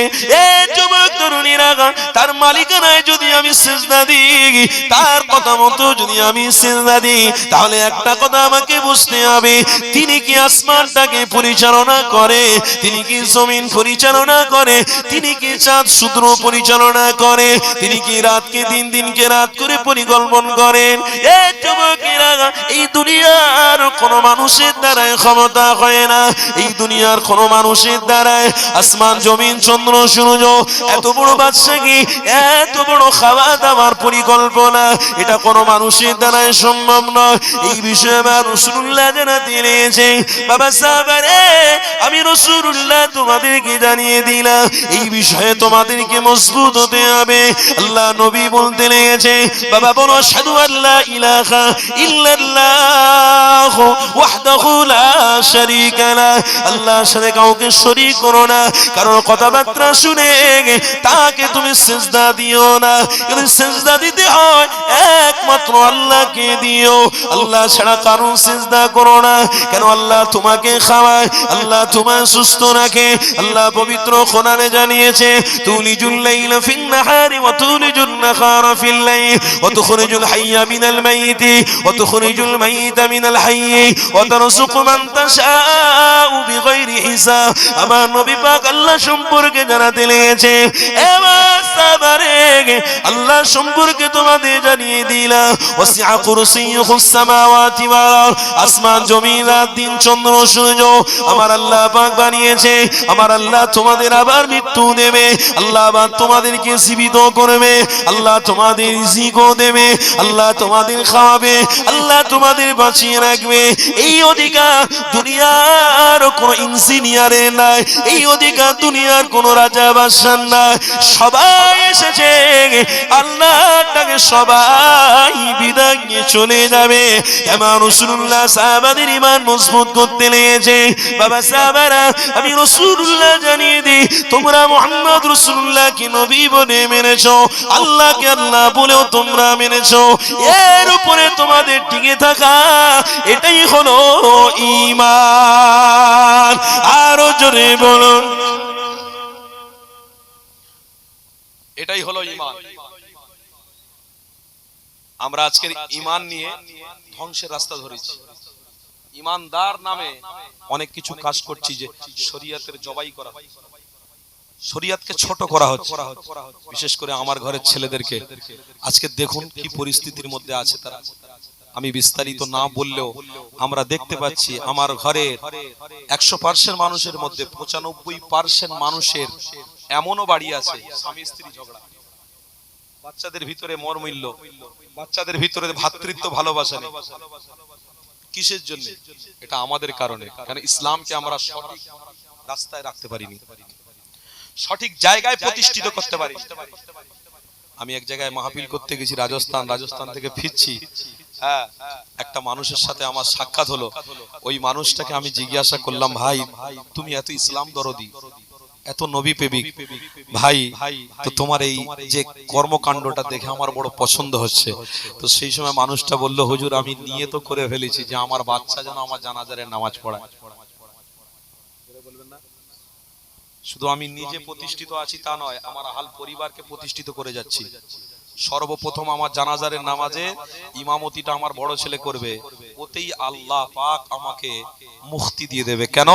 এ যুবক তরুণীরা, তার মালিকানায় যদি আমি সিজদা দিই, তার কথা মতো যদি আমি সিজদা দিই, তাহলে একটা কথা আমাকে বুঝতে হবে, তিনি কি আসমানটাকে পরিচালনা করে, তিনি কি জমিন পরিচালনা করে, তিনি কি চাঁদ সূর্য পরিচালনা করে, তিনি কি রাতকে দিন, দিনকে রাত করে পরিকল্পনা করেন। এই যুবকেরা, এই দুনিয়ার কোন মানুষের দ্বারাই ক্ষমতা হয় না, এই দুনিয়ার কোন মানুষের দ্বারাই আসমান জমিন চন্দ্র সূর্য এত বড় বাদশাহী, এত বড় খাওয়া দাওয়ার পরিকল্পনা, এটা কোন মানুষের দ্বারাই সম্ভব নয়। এই বিষয়ে আমার রাসূলুল্লাহ জানাতে লেগেছে। বাবা সাহাবারে, আমি রাসূলুল্লাহ তোমাদেরকে জানিয়ে দিলাম, এই বিষয়ে তোমাদেরকে মজবুত হতে হবে। আল্লাহ নবী বলতে লেগেছে, বাবা বলো আশহাদু আল্লা ইলাহা ইল্লাল্লাহ ওয়াহদাহু লা শারীকা লা। আল্লাহর সাথে কাউকে শরীক করো না, কারোর কথাবার্তা শুনে তাকে তুমি সিজদা দিও না। কিন্তু সিজদা দিতে হয় একমাত্র আল্লাহকে দিও, আল্লাহ ছাড়া কারো সিজদা করো না। কেন? আল্লাহ তোমাকে খাওয়ায়, আল্লাহ তোমায় সুস্থ রাখে। আল্লাহ পবিত্র কোরআনে জানিয়েছে, তুলিজুল লাইলা ফিন নাহারি ওয়া তুলিজুন নাহারা ফিল লাইল ওয়া তুখরিজুল হাইয়া মিনাল মাইয়িতি ওয়া তুখরিজুল মাইয়িতা মিনাল হাইয়্যি ওয়া তারযুকু মান তাশাউ বিগাইরি হিসাব। আমার নবী পাক আল্লাহ সম্পর্কে জানাতে লেগেছে। এবার সাহাবারে, আল্লাহ সম্পর্কে তোমাদের জানিয়ে দিলাম, ওয়াসিআ কুরসিয়ুহুস সামাওয়াতি ওয়াল আরদ। আসমান জমিন রাত দিন চন্দ্র সূর্য আমার আল্লাহ পাক বানিয়েছে। আমার আল্লাহ তোমাদের আবার মৃত্যু দেবে, আল্লাহ আবার তোমাদেরকে জীবিত করবে, আল্লাহ তোমাদের রিজিকও দেবে, আল্লাহ তোমাদের খাওয়াবে, আল্লাহ তোমাদের বাঁচিয়ে রাখবে। এই অধিকার দুনিয়ার কোন ইঞ্জিনিয়ারের নাই, এই অধিকার দুনিয়ার কোন রাজা বাদশার নাই। সবাই এসেছে, আল্লাহটাকে সবাই বিদায় নিয়ে চলে যাবে। আমার রাসূলুল্লাহ সাহাবাদের ঈমান মজবুত করতে লেগেছে। বাবা সাহাবারা, আমি রাসূলুল্লাহ জানিয়ে দিই, তোমরা মুহাম্মদ রাসূলুল্লাহকে নবী বলে মেনেছো, আল্লাহকে আল্লাহ বলেও তোমরা মেনেছো। এর উপরে তোমাদের টিকে থাকা, এটাই হলো ঈমান। আরো জোরে বলুন, এটাই হলো ঈমান। আমরা আজকের ঈমান নিয়ে ধ্বংসের রাস্তা ধরেছি। ঈমানদার নামে অনেক কিছু কাজ করছি, যে শরীয়তের জবাই করা, শরীয়তকে ছোট করা হচ্ছে। বিশেষ করে আমার ঘরের ছেলেদেরকে আজকে দেখুন কি পরিস্থিতির মধ্যে আছে তারা। আমি বিস্তারিত না বললেও আমরা দেখতে পাচ্ছি আমার ঘরের 100% মানুষের মধ্যে 95% মানুষের এমনও বাড়ি আছে স্বামী স্ত্রী ঝগড়া, বাচ্চাদের ভিতরে মর্মূল্য, বাচ্চাদের ভিতরে ভ্রাতৃত্ব ভালোবাসা নেই। কিসের জন্য? এটা আমাদের কারণে, কারণ ইসলামকে আমরা সঠিক রাস্তায় রাখতে পারিনি, সঠিক জায়গায় প্রতিষ্ঠিত করতে পারি। আমি এক জায়গায় মাহফিল করতে গেছি রাজস্থান থেকে ফিরছি, হ্যাঁ, একটা মানুষের সাথে আমার সাক্ষাৎ হলো। ওই মানুষটাকে আমি জিজ্ঞাসা করলাম, ভাই তুমি এত ইসলাম দরদি, এত নবী প্রেমিক, ভাই তো তোমার এই যে কর্মকাণ্ডটা দেখে আমার বড় পছন্দ হচ্ছে। তো সেই সময় মানুষটা বলল, হুজুর আমি নিয়ে তো করে ফেলেছি যে আমার বাচ্চা যেন আমার জানাজারে নামাজ পড়ায়। শুধু আমি নিজে প্রতিষ্ঠিত আছি তা নয়, আমার আহাল পরিবারকে প্রতিষ্ঠিত করে যাচ্ছি। সর্বপ্রথম আমার জানাজারের নামাজে ইমামতিটা আমার বড় ছেলে করবে, ওতেই আল্লাহ পাক আমাকে মুক্তি দিয়ে দেবে। কেন?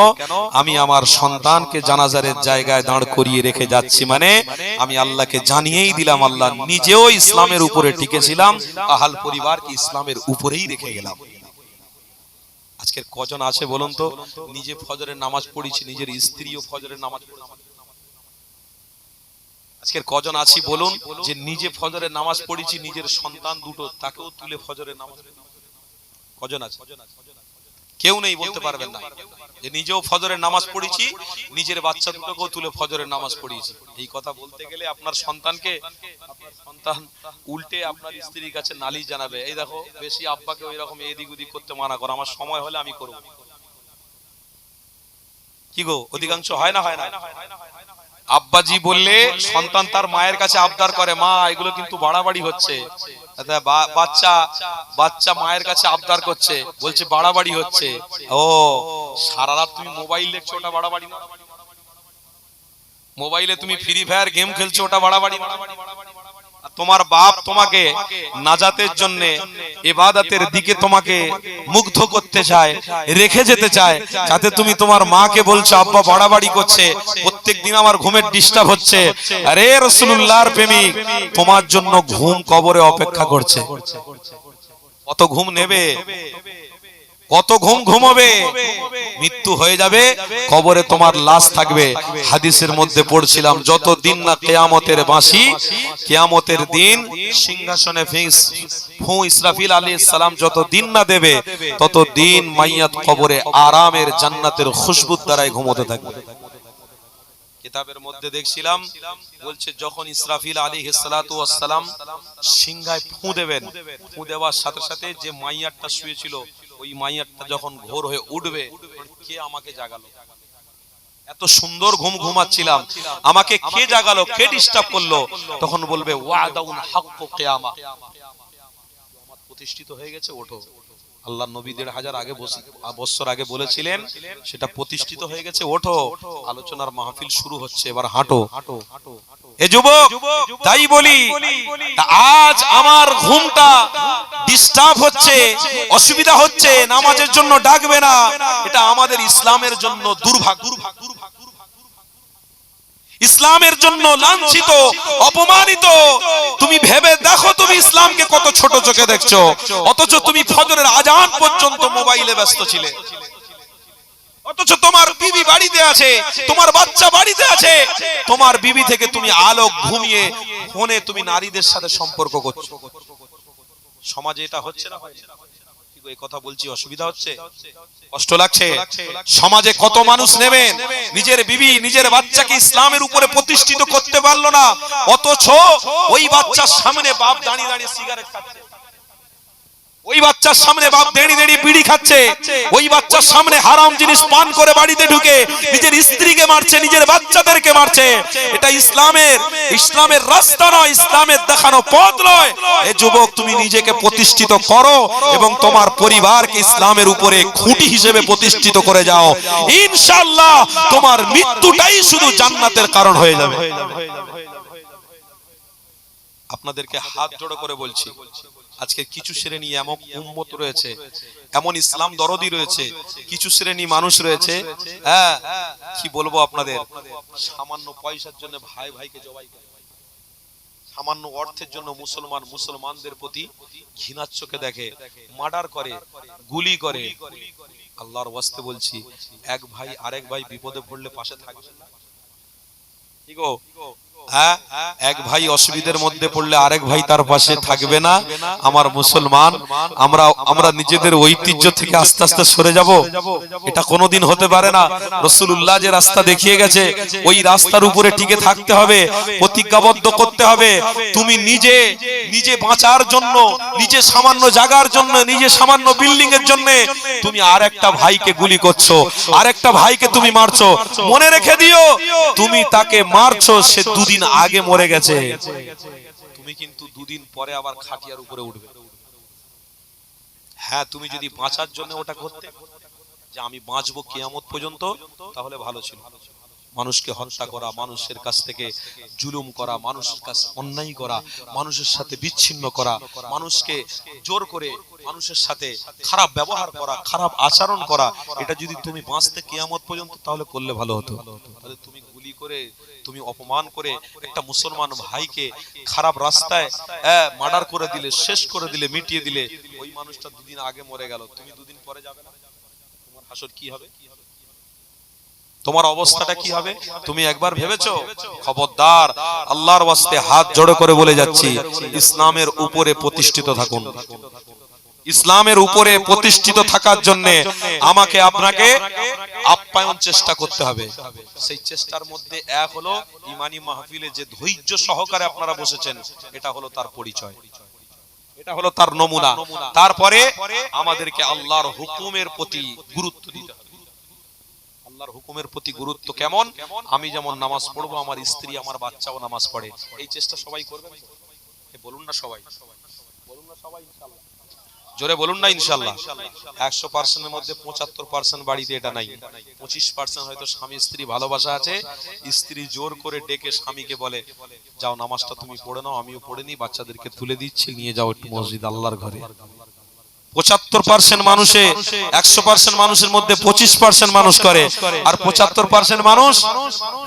আমি আমার সন্তানকে জানাজারের জায়গায় দাঁড় করিয়ে রেখে যাচ্ছি, মানে আমি আল্লাহকে জানিয়েই দিলাম, আল্লাহ নিজেও ইসলামের উপরে টিকেছিলাম, আহাল পরিবারকে ইসলামের উপরেই রেখে গেলাম। আজকের কজন আছে বলুন তো নিজে ফজরের নামাজ পড়েছি, নিজের স্ত্রীও ফজরের নামাজ পড়েছে? আজকের কজন আছি বলুন যে নিজে ফজরের নামাজ পড়েছি, নিজের সন্তান দুটো তাকেও তুলে ফজরের নামাজ? কজন আছে? কেউ নেই, বলতে পারবেন না যে নিজেও ফজরের নামাজ পড়েছি, নিজের বাচ্চা দুটোকেও তুলে ফজরের নামাজ পড়িয়েছি। এই কথা বলতে গেলে আপনার সন্তানকে, আপনার সন্তান উল্টে আপনার স্ত্রীর কাছে নালিশ জানাবে, এই দেখো বেশি আব্বাকে ওই রকম এদিক ওদিক করতে মানা করো, আমার সময় হলে আমি করব। কি গো, অধিকাংশ হয় না? হয় না? আব্বাজি বললে সন্তান তার মায়ের কাছে আবদার করে, মা এগুলো কিন্তু বাড়াবাড়ি হচ্ছে। বাচ্চা মায়ের কাছে আবদার করছে, বলছে বাড়াবাড়ি হচ্ছে। ও সারা রাত তুমি মোবাইল দেখছো, ওটা বাড়াবাড়ি না? মোবাইলে তুমি ফ্রি ফায়ার গেম খেলছো, ওটা বাড়াবাড়ি না? তোমার বাপ তোমাকে নাজাতের জন্য ইবাদতের দিকে তোমাকে মুগ্ধ করতে চায়, রেখে যেতে চায়, যাতে তুমি তোমার মাকে বলছো আব্বা বাড়াবাড়ি করছে, প্রত্যেকদিন আমার ঘুমের ডিস্টার্ব হচ্ছে। আরে রাসূলুল্লাহর প্রেমিক, তোমার জন্য ঘুম কবরে অপেক্ষা করছে। কত ঘুম নেবে, কত ঘুম ঘুমাবে, মৃত্যু হয়ে যাবে, কবরে তোমার লাশ থাকবে। হাদিসের মধ্যে পড়ছিলাম, যতদিন না কিয়ামতের বাঁশি, কিয়ামতের দিন সিংহাসনে ফু ইসরাফিল আলাইহিস সালাম যতদিন না দেবে, ততদিন মাইয়াত কবরে আরামের জান্নাতের খুশবুর দ্বারাই ঘুমোতে থাকবে। কিতাবের মধ্যে দেখছিলাম, বলছে যখন ইসরাফিল আলাইহিস সালাতু ওয়াস সালাম সিংহায় ফু দেবেন, ফু দেওয়ার সাথে সাথে যে মাইয়াতটা শুয়েছিল, ওই মাইয়াতটা যখন ঘোর হয়ে উঠবে, কে আমাকে জাগালো? এত সুন্দর ঘুম ঘুমাচ্ছিলাম, আমাকে কে জাগালো, কে ডিস্টার্ব করলো? তখন বলবে ওয়াদাউন হাক্কু কিয়ামা, কিয়ামত প্রতিষ্ঠিত হয়ে গেছে, ওঠো। আল্লাহ নবী 1500 বছর আগে বলেছিলেন, সেটা প্রতিষ্ঠিত হয়ে গেছে, ওঠো। আলোচনার মাহফিল শুরু হচ্ছে, এবার হাঁটো। এ যুবক, তাই বলি আজ আমার ঘুমটা ডিস্টার্ব হচ্ছে, অসুবিধা হচ্ছে, নামাজের জন্য ডাকবে না, এটা আমাদের ইসলামের জন্য দুর্ভাগ্য, ইসলামের জন্য লাঞ্ছিত, অপমানিত। তুমি ভেবে দেখো, তুমি ইসলামকে কত ছোট চোখে দেখছো, অথচ তুমি ফজরের আজান পর্যন্ত মোবাইলে ব্যস্ত ছিলে। অথচ তোমার বিবি বাড়িতে আছে, তোমার বাচ্চা বাড়িতে আছে, তোমার বিবি থেকে তুমি আলো ঘুমিয়ে ফোনে তুমি নারীদের সাথে সম্পর্ক করছো। সমাজে এটা হচ্ছে না? এই কথা বলছি, অসুবিধা হচ্ছে, কষ্ট লাগছে? সমাজে কত মানুষ নেবেন, নিজের বিবি নিজের বাচ্চাকে ইসলামের উপরে প্রতিষ্ঠিত করতে পারলো না, অথচ ওই বাচ্চার সামনে বাপ দাঁড়িয়ে দাঁড়িয়ে সিগারেট খাচ্ছে, ওই বাচ্চার সামনে বাপ দাঁড়িয়ে দাঁড়িয়ে বিড়ি খাচ্ছে, ওই বাচ্চার সামনে হারাম জিনিস পান করে বাড়িতে ঢুকে নিজের স্ত্রীকে মারছে, নিজের বাচ্চাদেরকে মারছে। এটা ইসলামের রাস্তা নয়, ইসলামের দেখানো পথ নয়। এ যুবক, তুমি নিজেকে প্রতিষ্ঠিত করো এবং তোমার পরিবারকে ইসলামের উপরে খুঁটি হিসেবে প্রতিষ্ঠিত করে যাও, ইনশাআল্লাহ তোমার মৃত্যুটাই শুধু জান্নাতের কারণ হয়ে যাবে। আপনাদেরকে হাত জোড়ো করে বলছি, আজকে কিছু শ্রেণী এমন উম্মত রয়েছে, এমন ইসলাম দরদি রয়েছে, কিছু শ্রেণী মানুষ রয়েছে, হ্যাঁ কি বলবো আপনাদের, সামান্য পয়সার জন্য ভাই ভাইকে জবাই করে, সামান্য অর্থের জন্য মুসলমানদের প্রতি ঘৃণার চোখে দেখে, মার্ডার করে, গুলি করে। আল্লাহর ওয়াস্তে বলছি, এক ভাই আরেক ভাই বিপদে পড়লে পাশে থাকবে না? কি গো, হ্যাঁ? এক ভাই অসুবিধার মধ্যে পড়লে আরেক ভাই তার পাশে থাকবে না? আমার মুসলমান, আমরা নিজেদের ঐতিহ্য থেকে আস্তে আস্তে সরে যাব? এটা কোনোদিন হতে পারে না। রাসূলুল্লাহ যে রাস্তা দেখিয়ে গেছে, ওই রাস্তার উপরে টিকে থাকতে হবে, প্রতিজ্ঞাবদ্ধ করতে হবে। তুমি নিজে বাঁচার জন্য, নিজে সামান্য জায়গার জন্য, নিজে সামান্য বিল্ডিং এর জন্য তুমি আরেকটা ভাইকে গুলি করছো, আরেকটা ভাইকে তুমি মারছো। মনে রেখে দিও, তুমি তাকে মারছো, সে দুদিন আগে মরে গেছে। তুমি কিন্তু দুদিন পরে আবার খাটিয়ার উপরে উঠবে। হ্যাঁ, তুমি যদি বাঁচার জন্য ওটা করতে, যে আমি বাঁচবো কিয়ামত পর্যন্ত, তাহলে ভালো ছিল। মানুষকে হত্যা করা, মানুষের কাছ থেকে জুলুম করা, মানুষের কাছে অন্যায় করা, মানুষের সাথে বিচ্ছিন্ন করা, মানুষকে জোর করে মানুষের সাথে খারাপ ব্যবহার করা, খারাপ আচরণ করা, এটা যদি তুমি বাঁচতে কিয়ামত পর্যন্ত, তাহলে করলে ভালো হতো। তাহলে তুমি গুলি করে, তুমি অপমান করে একটা মুসলমান ভাইকে খারাপ রাস্তায় মার্ডার করে দিলে, শেষ করে দিলে, মিটিয়ে দিলে। ওই মানুষটা দুদিন আগে মরে গেল, তুমি দুদিন পরে যাবে না? তোমার হাসর কি হবে? তোমার অবস্থাটা কি হবে? তুমি একবার ভেবেছো? খবরদার, আল্লাহর ওয়াস্তে হাত জোড়ো করে বলে যাচ্ছি, ইসলামের উপরে প্রতিষ্ঠিত থাকুন। ইসলামের উপরে প্রতিষ্ঠিত থাকার জন্য আমাকে আপনাকে আপ্যায়ন চেষ্টা করতে হবে। সেই চেষ্টার মধ্যে এক হলো ইমানি মাহফিলে যে ধৈর্য সহকারে আপনারা বসেছেন, এটা হলো তার পরিচয়, এটা হলো তার নমুনা। তারপরে আমাদেরকে আল্লাহর হুকুমের প্রতি গুরুত্ব দিতে হবে। আল্লাহর হুকুমের প্রতি গুরুত্ব কেমন? আমি যেমন নামাজ পড়বো, আমার স্ত্রী, আমার বাচ্চাও নামাজ পড়ে, এই চেষ্টা সবাই করবেন? বলুন না সবাই, বলুন না সবাই ইনশাআল্লাহ, জোরে বলুন না ইনশাআল্লাহ। 100% এর মধ্যে 75% বাড়িতে এটা নাই। 25% হয়তো স্বামী স্ত্রী ভালোবাসা আছে, স্ত্রী জোর করে ডেকে স্বামীকে বলে, যাও নামাজটা তুমি পড়ে নাও, আমিও পড়ে নি, বাচ্চাদেরকে তুলে দিচ্ছি, নিয়ে যাও একটু মসজিদ আল্লাহর ঘরে। 75% মানুষে 100% মানুষের মধ্যে 25% মানুষ করে, আর 75% মানুষ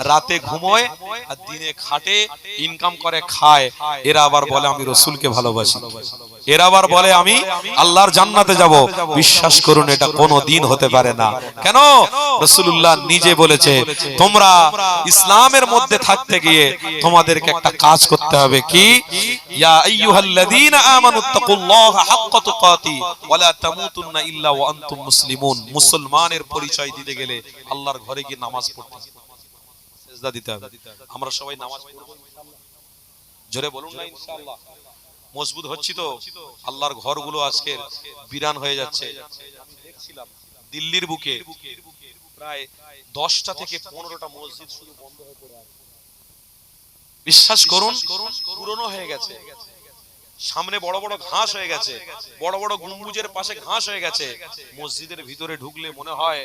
রাতে ঘুমোয় আর দিনে খাটে, ইনকাম করে, খায়। এরা আবার বলে আমি রাসূলকে ভালোবাসি, এরা আবার বলে আমি আল্লাহর জান্নাতে যাব। বিশ্বাস করুন, এটা কোনোদিন হতে পারে না। কেন? রাসূলুল্লাহ নিজে বলেছে, তোমরা ইসলামের মধ্যে থাকতে গিয়ে তোমাদেরকে একটা কাজ করতে হবে। কি? ইয়া আইয়ুহাল্লাযীনা আমানুত্তাকুল্লাহা হাক্কা তুকাতি ওয়া লা তামুতুন্না ইল্লা ওয়া আনতুম মুসলিমুন। মুসলমানের পরিচয় দিতে গেলে আল্লাহর ঘরে গিয়ে নামাজ পড়তে হবে, সিজদা দিতে হবে। আমরা সবাই নামাজ পড়ব ইনশাআল্লাহ, জোরে বলুন না ইনশাআল্লাহ। মজবুত হচ্ছি তো? আল্লাহর ঘরগুলো আজকে বিরান হয়ে যাচ্ছে। আমি দেখছিলাম দিল্লির বুকে প্রায় 10টা থেকে 15টা মসজিদ শুধু বন্ধ হয়ে পড়ে আছে। বিশ্বাস করুন, পুরনো হয়ে গেছে, সামনে বড় বড় ঘাস হয়ে গেছে, বড় বড় গম্বুজের পাশে ঘাস হয়ে গেছে। মসজিদের ভিতরে ঢুকলে মনে হয়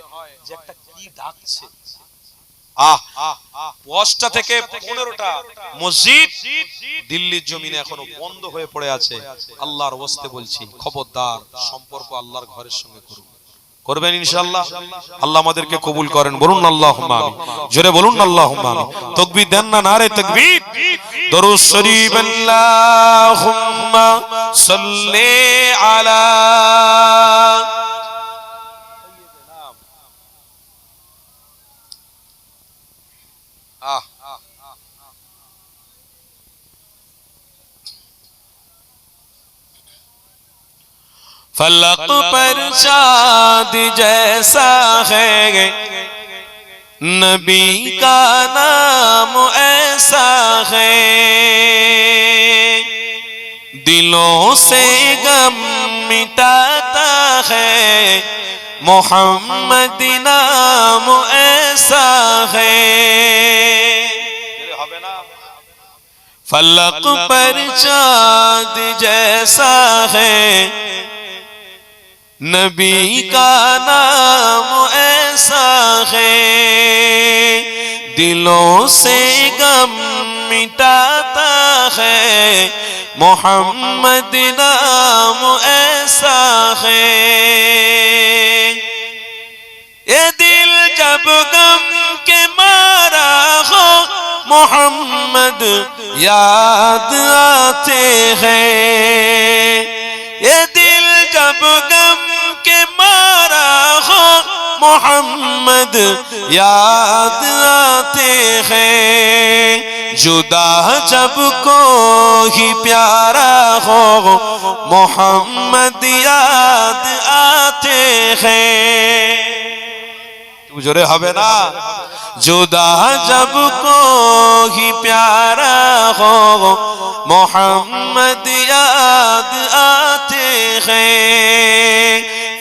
যে একটা কি ডাকছে। 10টা থেকে 15টা মসজিদ দিল্লির জমিনে এখনো বন্ধ হয়ে পড়ে আছে। আল্লাহর ওয়াস্তে বলছি, খবরদার, সম্পর্ক আল্লাহর ঘরের সঙ্গে করুন, করবেন ইনশাআল্লাহ। আল্লাহ আমাদেরকে কবুল করেন, বলুন আল্লাহুম্মা আমিন, জোরে বলুন আল্লাহুম্মা আমিন। তাকবীর দেন না, নারে তাকবীর। দরুদ শরীফ, আল্লাহুম্মা সাল্লি আলা फलक पर चाँद जैसा है, नबी का नाम ऐसा है, दिलों से गम मिटाता है, मोहम्मद नाम ऐसा है। फलक पर चाँद जैसा है, नबी का नाम ऐसा है, दिलों से गम मिटाता है, मोहम्मद नाम ऐसा है। ये दिल जब गम के मारा हो, मोहम्मद याद आते हैं। ये दिल जब गम के मारा हो मोहम्मद याद आते हैं। जुदा जब कोई प्यारा हो मोहम्मद याद आते हैं। जोरे हबे ना। जुदा जब कोई प्यारा हो मोहम्मद याद आते हैं।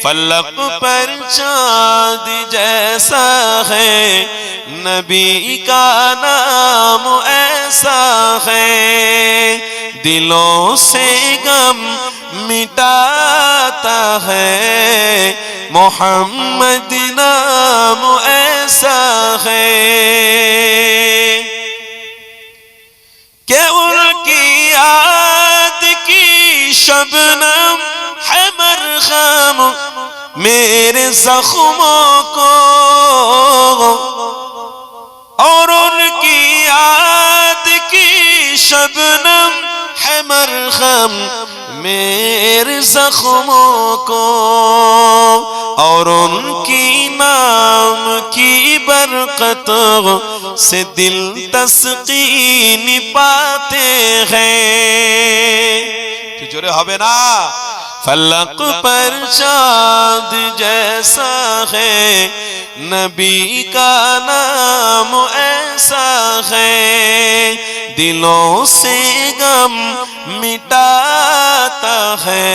फलक पर चाँद जैसा है नबी का नाम ऐसा है। दिलों से गम मिटाता है मोहम्मद नाम ऐसा है। कि उनकी याद की शबनम है मरहम मेरे जख्मों को। और उनकी याद की शबनम है मरहम मेरे जख्मों को। और उनकी नाम की बरकत से दिल तस्कीन पाते हैं। तो जोरे हबे ना। फलक पर चाँद जैसा है नबी का नाम ऐसा है। दिलों से गम मिटाता है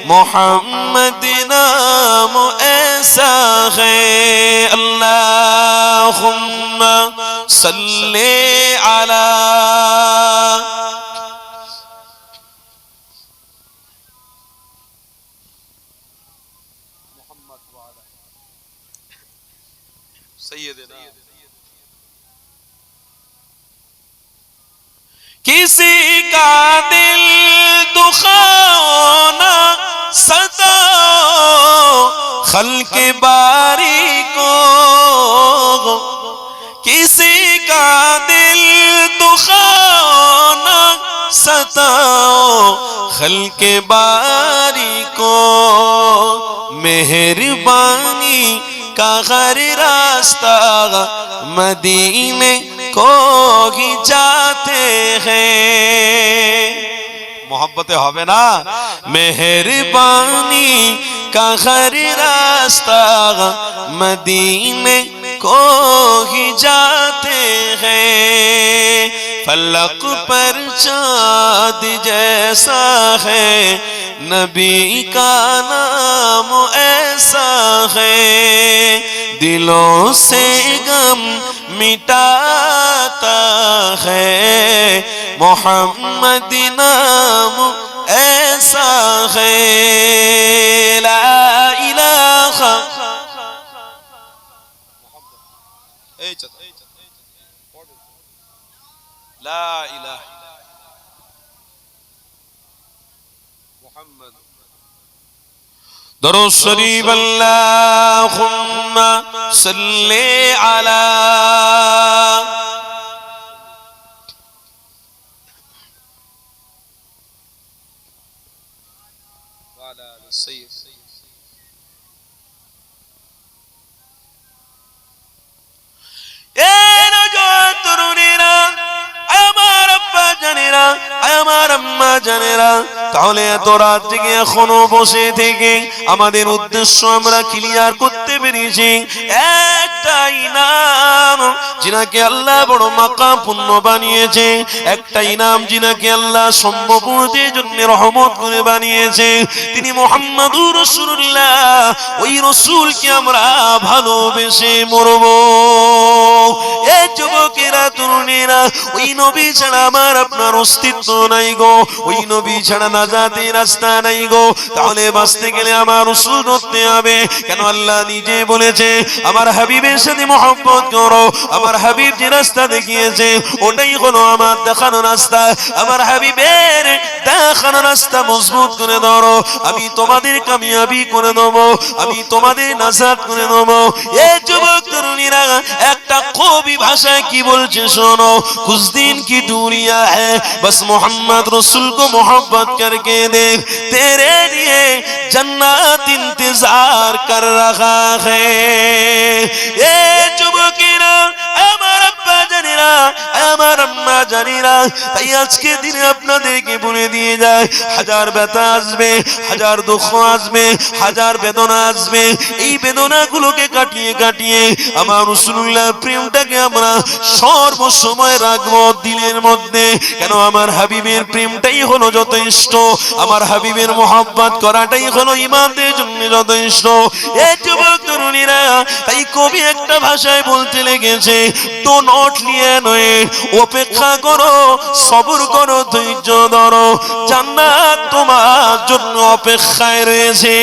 मोहम्मद नाम ऐसा है। अल्लाहुम्मा सल्ले अला सैयदना। किसी का दिल दुखाओ ना सताओ खल्क़े बारी को। किसी का दिल दुखाओ ना सताओ खल्क़े बारी को। मेहरबानी का हर रास्ता मदीने को ही जाते हैं। मोहब्बतें होवे ना। मेहरबानी का हर रास्ता मदीने को ही जाते हैं। फलक पर चाँद जैसा है नबी का नाम ऐसा है। दिलों से गम मिटाता है मोहम्मद नाम ऐसा है। ला इलाहा ला इलाहा मुहम्मद। दरूद शरीफ अल्लाहुम्मा सल्ले अला वाला सय्यद। তাহলে এত রাত জেগে এখনো বসে থেকে আমাদের উদ্দেশ্য আমরা ক্লিয়ার করতে পেরেছি। একটাই নাম যিনাকে আল্লাহ বড় মাকাম পূর্ণ বানিয়েছে, একটাই নাম যিনাকে আল্লাহ সম্ভবতের জন্য রহমত করে বানিয়েছে, তিনি মুহাম্মাদুর রাসূলুল্লাহ। ওই রাসূলকে আমরা ভালোবেসে মরব। এ যুবকেরা তরুণেরা, ওই নবী ছাড়া আমার আপনার অস্তিত্ব নাই গো। ওই নবী ছাড়া নাজাতের রাস্তা নাই গো। তাহলে বাঁচতে গেলে আমার রাসূল ধরতে হবে। কেন আল্লাহ নিজে বলেছে আমার হাবিবের সাথে মহব্বত করো। আমার হাবিব যে রাস্তা দেখিয়েছে ওটাই হলো আমার দেখানো রাস্তা। আমার হাবিবের দেখানো রাস্তা মজবুত করে ধরো, আমি তোমাদের কামিয়াবি করে দেবো, আমি তোমাদের নাজাত করে দেবো। এ যুবক তরুণীরা, একটা কবি ভাষায় কি বলছে শোনো। कुछ दिन की दूरियां है, बस मोहम्मद रसूल को मोहब्बत करके देख, तेरे लिए जन्नत इंतजार कर रहा है। ये যুবকেরা, আমার আব্বা জানেরা, আমার আম্মা জানেরা, তাই আজকে দিনে আপনাদেরকে বলে দিয়ে যায়, হাজার ব্যথা আসবে, হাজার দুঃখ আসবে, হাজার বেদনা আসবে, এই বেদনাগুলোকে কাটিয়ে কাটিয়ে আমার রাসূলুল্লাহ প্রেমটাকে আমরা সর্বসময় রাখবো দিলের মধ্যে। কেন আমার হাবিবের প্রেমটাই হলো যথেষ্ট, আমার হাবিবের মোহাব্বত করাটাই হলো ইমানদের জন্য যথেষ্ট। এই যুবক তরুণীরা, তাই কবি একটা ভাষায় বলতে লেগেছে, ডু নট লিয়েন ওয়েট, অপেক্ষা করো, সবর করো, ধৈর্য ধরো, জান্নাত তোমার জন্য অপেক্ষায় রয়েছে।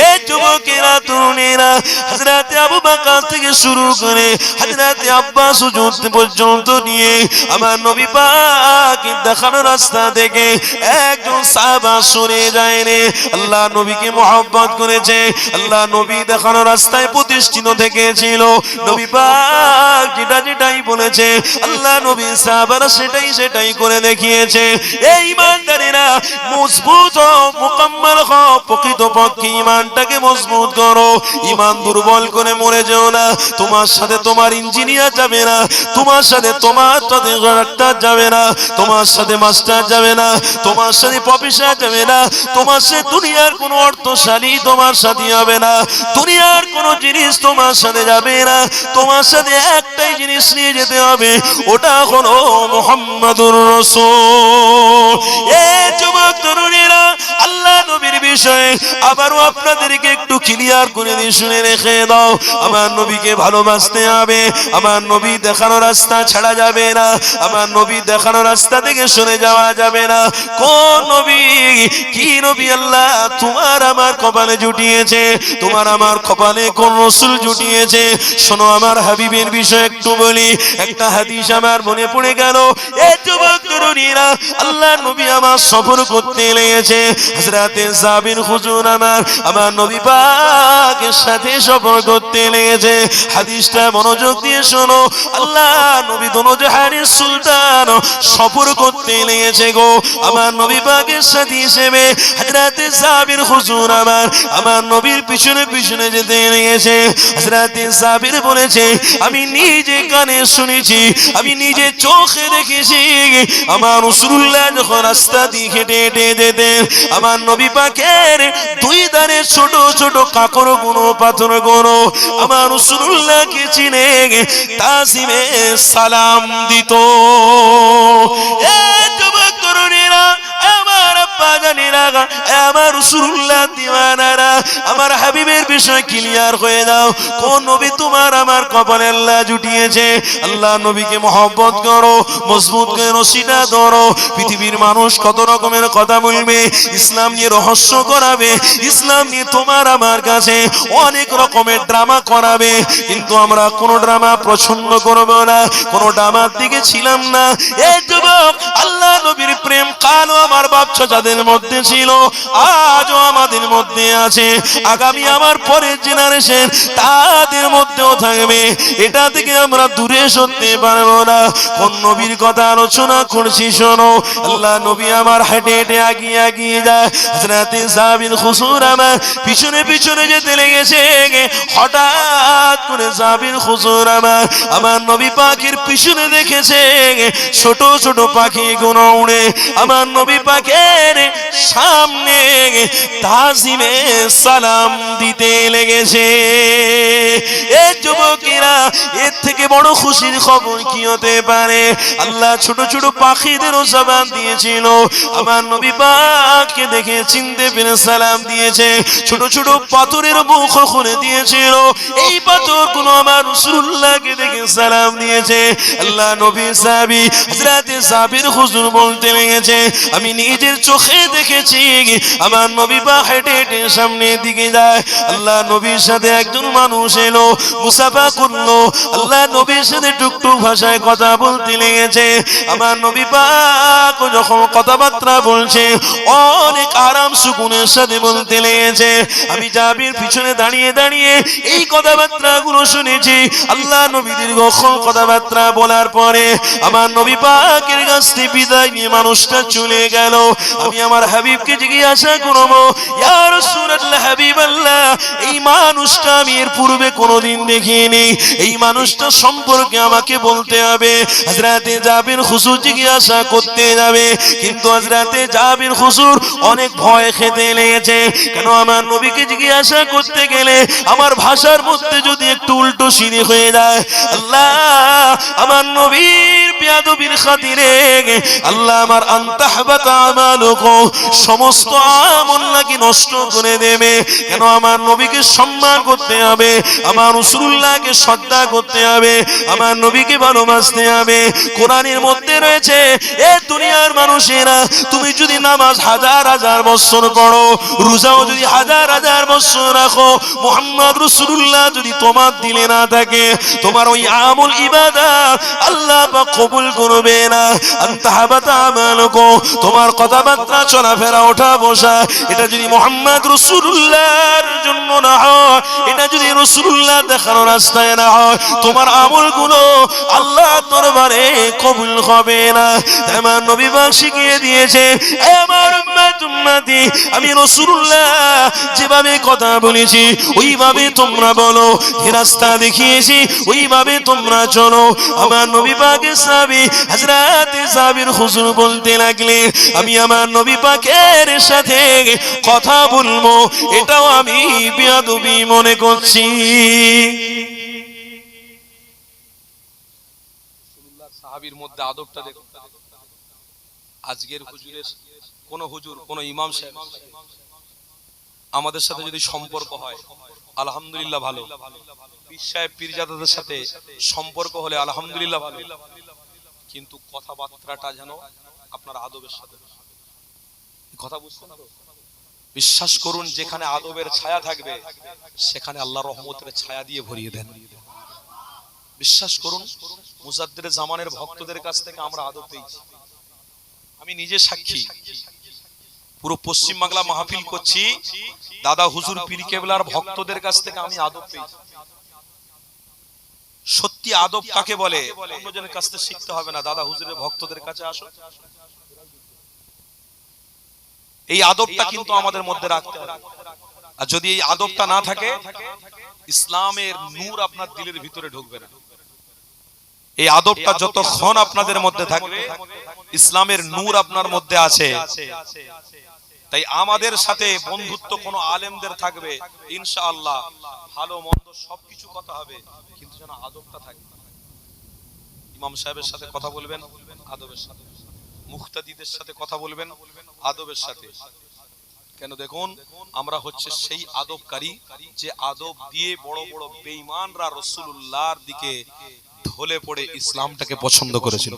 এই যুবকেরা তরুণীরা, হযরত আবু বকর থেকে শুরু করে হযরত আব্বাস হুজুর পর্যন্ত নিয়ে আমার নবী পাক দেখানো রাস্তা থেকে একজন সাহাবা সরে যায় রে। আল্লাহ নবীকে মহব্বত করেছে, আল্লাহ নবী দেখানো রাস্তায় প্রতিষ্ঠিত থেকেছিল, নবী পাক যেটা যেটাই বলেছে আল্লাহ নবী সাহাবারা সেটাই সেটাই করে দেখিয়েছে। এই ইমানদারেরা মজবুত হও, মুকাম্মাল হও, প্রকৃতপক্ষে ইমানটাকে মজবুত করো, ইমান দুর্বল করে মরে যেও না। তোমার সাথে তোমার ইঞ্জিনিয়ার যাবে না, তোমার সাথে তোমার ডাক্তার যাবে না, তোমার সাথে মাস্টার যাবে না, তোমার সাথে প্রফেসর যাবে না, তোমার সাথে দুনিয়ার কোনো অর্থশালী তোমার সাথে হবে না, দুনিয়ার কোনো জিনিস তোমার সাথে যাবে না, তোমার সাথে একটাই জিনিস নিয়ে যেতে হবে, ওটা হলো মুহাম্মাদুর রাসূল। এই যুবক তরুণীরা, আল্লাহ নবীর বিষয়ে আবারও আপনাদেরকে একটু ক্লিয়ার করে দিয়ে শুনে রেখে দাও, আমার নবীকে ভালোবাসতে হবে, আমার নবী দেখানো রাস্তা ছাড়া যাবে না, আমার নবী দেখানো রাস্তা থেকে সরে যাওয়া যাবে না। কোন নবী, কি নবী আল্লাহ তোমার আমার কপালে জুটিয়েছে, তোমার আমার কপালে কোন রাসূল জুটিয়েছে? শোনো, আমার হাবিবের বিষয়ে একটু বলি, একটা হাদিস আমার মনে পড়ে গেল। এই যুবক তরুণীরা, আল্লাহ নবী আমার সফর করতে লেগেছে, হযরতে জাবির হুজুর আমার নবী পাকের সাথে সফর করতে লেগেছে। হাদিসটা মনোযোগ দিয়ে শোনো, আল্লাহ নবী দোনো জাহানের সুলতান সফর করতে লেগেছে গো, আমার নবী পাকের সাথী হিসেবে হযরতে জাবির হুজুর আমার নবীর পিছনে পিছনে যেতে লেগেছে। হযরতে জাবির বলেছে, আমি নিজে কানে শুনেছি, আমি নিজে চোখে দেখেছি, আমার রাসূলুল্লাহ যখন রাস্তা দিয়ে হেঁটে হেঁটে যেতেন, আমার নবী পাকের দুই ধারে ছোট ছোট কাকর গুলো পাথর গুলো আমার রাসূলুল্লাহকে চিনে তাজিমে সালাম দিত। এই যুবক তরুণীরা, আমার আব্বা জানেরা, আমার রাসূলুল্লাহ দিওয়ানারা, আমার হাবিবের বিষয় ক্লিয়ার হয়ে যাও, কোন নবী তোমার আমার কপালে আল্লাহ জুটিয়েছে। আল্লাহ নবীকে মহব্বত করো, মজবুত করে রশিটা ধরো। পৃথিবীর মানুষ কত রকমের কথা বলবে, ইসলাম নিয়ে রহস্য করাবে, ইসলাম নিয়ে তোমার আমার কাছে অনেক রকমের ড্রামা করাবে, কিন্তু আমরা কোন ড্রামা পছন্দ করব না, কোন ড্রামার দিকে ছিলাম না। এই যুবক, আল্লাহ নবীর প্রেম কালো আমার বাচ্চা যাদের মধ্যে ছিল, আজও আমাদের মধ্যে আছে, আগামী আমার পরের জেনারেশন তাদের মধ্যেও থাকবে, এটা থেকে আমরা দূরে সরতে পারবো না। কোন নবীর কথা আলোচনা করছি শোনো, আল্লাহ নবী আমার হেঁটে হেঁটে এগিয়ে এগিয়ে যায়, হযরতে জাবির হুজুর আমার পিছনে পিছনে যেতে লেগেছে। হঠাৎ করে জাবির হুজুর আমার নবী পাকের পিছনে দেখেছে ছোট ছোট পাখি গুলো উড়ে আমার নবী পাকের সামনে তাজিমে সালাম দিতে লেগেছে। এই যুবকেরা, এর থেকে বড় খুশির খবর কি হতে পারে? আল্লাহ ছোট ছোট পাখিদেরও জবান দিয়েছিল, আমার নবী পাককে দেখে চিনতে পেরে সালাম দিয়েছে। ছোট ছোট পাথরের মুখ খুলে দিয়েছিল, এই পাথরগুলো আমার রাসূলুল্লাহকে দেখে সালাম দিয়েছে। আল্লাহ নবী সাহাবী হযরতে জাবির হুজুর বলতে লেগেছে, আমি নিজের চোখে দেখেছি আমার নবী পা হেঁটে হেঁটে সামনের দিকে যায়, আল্লাহ নবীর সাথে একজন মানুষ এলো, মুসাফা করলো, আল্লাহ নবীর সাথে টুকটুক ভাষায় কথা বলতে লেগেছে। আমার নবী পাক যখন কথাবার্তা বলছে অনেক আরাম সুকুনের সাথে বলতে লেগেছে। আমি জাবির পিছনে দাঁড়িয়ে দাঁড়িয়ে এই কথাবার্তা গুলো শুনেছি। আল্লাহ নবী দীর্ঘক্ষণ কথাবার্তা বলার পরে আমার নবী পাকের কাছ থেকে বিদায় নিয়ে মানুষটা চলে গেল। আমি আমার হাবিবকে জিজ্ঞাসা করবো, ইয়া রাসূলুল্লাহ হাবিবাল্লাহ, এই মানুষটা আমি এর পূর্বে কোনোদিন দেখিনি, এই মানুষটা সম্পর্কে আমাকে বলতে হবে। হযরতে জাবির হুজুর জিজ্ঞাসা করতে যাবে, কিন্তু হযরতে জাবির হুজুর অনেক ভয় খেতে লেগেছে। কেন আমার নবীকে জিজ্ঞাসা করতে গেলে আমার ভাষার মধ্যে যদি একটু উল্টো সিঁড়ি হয়ে যায়, আল্লাহ আমার নবীর বেয়াদবির খাতিরে আল্লাহ আমার আনতাহবাতা আমালুকুম, সমস্ত আমল নাকি নষ্ট করে দেবে। কেন আমার নবীকে সম্মান করতে হবে, আমার রাসূলুল্লাহকে শ্রদ্ধা করতে হবে, আমার নবীকে ভালোবাসতে হবে। কোরআনের মধ্যে রয়েছে, এ দুনিয়ার মানুষেরা, তুমি যদি নামাজ হাজার হাজার বছর পড়ো, রোজাও যদি হাজার হাজার বছর রাখো, মুহাম্মদ রাসূলুল্লাহ যদি তোমার দিলে না থাকে, তোমার ওই আমল ইবাদত আল্লাহ পাক কবুল করবে না। আনতাহবাতা আমালুকুম, তোমার কথাবার্তা চলাফেরা ওঠা বসা এটা যদি মুহাম্মদ রাসূলুল্লাহর জন্য না হয়, এটা যদি রাসূলুল্লাহ দেখানো রাস্তায় না হয়, তোমার আমলগুলো আল্লাহ দরবারে কবুল হবে না। আমার নবী পাক শিখিয়ে দিয়েছে, এ আমার উম্মতি, আমি রাসূলুল্লাহ যেভাবে কথা বলেছি ওইভাবে তোমরা বলো, যে রাস্তা দেখিয়েছি ওইভাবে তোমরা চলো। আমার নবী পাকের সাহাবী হযরতে জাবির হুজুর বলতে লাগলে, আমি আমার নবী পাকের সাথে কথা বলবো এটাও আমি বেয়াদবি মনে করছি। সাহাবীর মধ্যে আদবটা দেখুন। আজকের হুজুরের কোন হুজুর, কোন ইমাম সাহেব আমাদের সাথে যদি সম্পর্ক হয় আলহামদুলিল্লাহ ভালো, পীর সাহেব পীরজাদাদের সাথে সম্পর্ক হলে আলহামদুলিল্লাহ ভালো, কিন্তু কথাবার্তাটা যেন আপনার আদবের সাথে, কথা বুঝছেন তো? বিশ্বাস করুন, যেখানে আদবের ছায়া থাকবে সেখানে আল্লাহর রহমতের ছায়া দিয়ে ভরিয়ে দেন। বিশ্বাস করুন, মুজাদ্দিদ জামানের ভক্তদের কাছ থেকে আমরা আদব পেয়েছি। আমি নিজে সাক্ষী, পুরো পশ্চিম বাংলা মাহফিল করছি, দাদা হুজুর পীর কেবলার ভক্তদের কাছ থেকে আমি আদব পেয়েছি। সত্যি আদব কাকে বলে অন্যজনের কাছ থেকে শিখতে হবে না, দাদা হুজুরের ভক্তদের কাছে আসো। এই আদবটা কিন্তু আমাদের মধ্যে রাখতে হবে। আর যদি এই আদবটা না থাকে, ইসলামের নূর আপনার দিলের ভিতরে ঢুকবে না। এই আদবটা যতক্ষণ আপনাদের মধ্যে থাকবে, ইসলামের নূর আপনার মধ্যে আছে। তাই আমাদের সাথে বন্ধুত্ব কোন আলেমদের থাকবে, ইনশাআল্লাহ ভালো মন্দ সবকিছু কথা হবে, কিন্তু যেন আদবটা থাকে। ইমাম সাহেবের সাথে কথা বলবেন আদবের সাথে, মুক্তাদিদের সাথে কথা বলবেন আদবের সাথে। কেন দেখুন, আমরা হচ্ছে সেই আদবকারী যে আদব দিয়ে বড় বড় বেঈমানরা রাসূলুল্লাহর দিকে ঢলে পড়ে ইসলামটাকে পছন্দ করেছিল।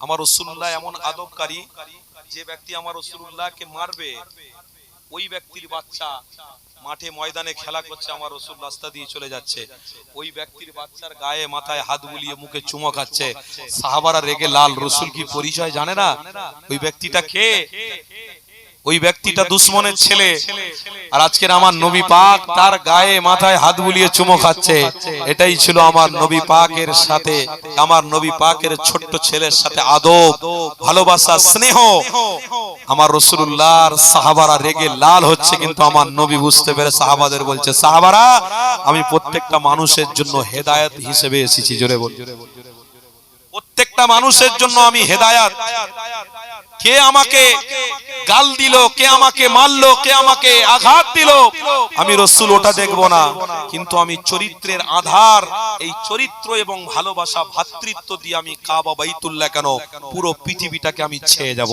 আমার রাসূলুল্লাহ এমন আদবকারী, যে ব্যক্তি আমার রাসূলুল্লাহকে মারবে, ওই ব্যক্তির বাচ্চা মাঠে ময়দানে খেলা করছে, আমার রাসূল রাস্তা দিয়ে চলে যাচ্ছে, ওই ব্যক্তির বাচ্চার গায়ে মাথায় হাত বুলিয়ে মুখে চুমো খাচ্ছে, সাহাবারা রেগে লাল। রাসূল কি পরিচয় জানে না ওই ব্যক্তিটা কে? ওই ব্যক্তিটা দুশমনের ছেলে। আর আজকের আমার নবী পাক তার গায়ে মাথায় হাত বুলিয়ে চুমো খাচ্ছে। এটাই ছিল আমার নবী পাকের সাথে, আমার নবী পাকের ছোট্ট ছেলের সাথে আদব, ভালোবাসা, স্নেহ। আমার রাসূলুল্লাহর সাহাবারা রেগে লাল হচ্ছে, কিন্তু আমার নবী বুঝতে পেরে সাহাবাদের বলছে, সাহাবারা আমি প্রত্যেকটা মানুষের জন্য হেদায়েত হিসেবে এসেছি। জোরে বল, প্রত্যেকটা মানুষের জন্য আমি হেদায়েত। কে আমাকে গাল দিল, কে আমাকে মারলো, কে আমাকে আঘাত দিল, আমি রাসূল ওটা দেখব না, কিন্তু আমি চরিত্রের আধার, এই চরিত্র এবং ভালোবাসা, ভ্রাতৃত্ব দিয়ে আমি কাবা বাইতুল্লাহ কেন পুরো পৃথিবীটাকে আমি ছেয়ে যাব।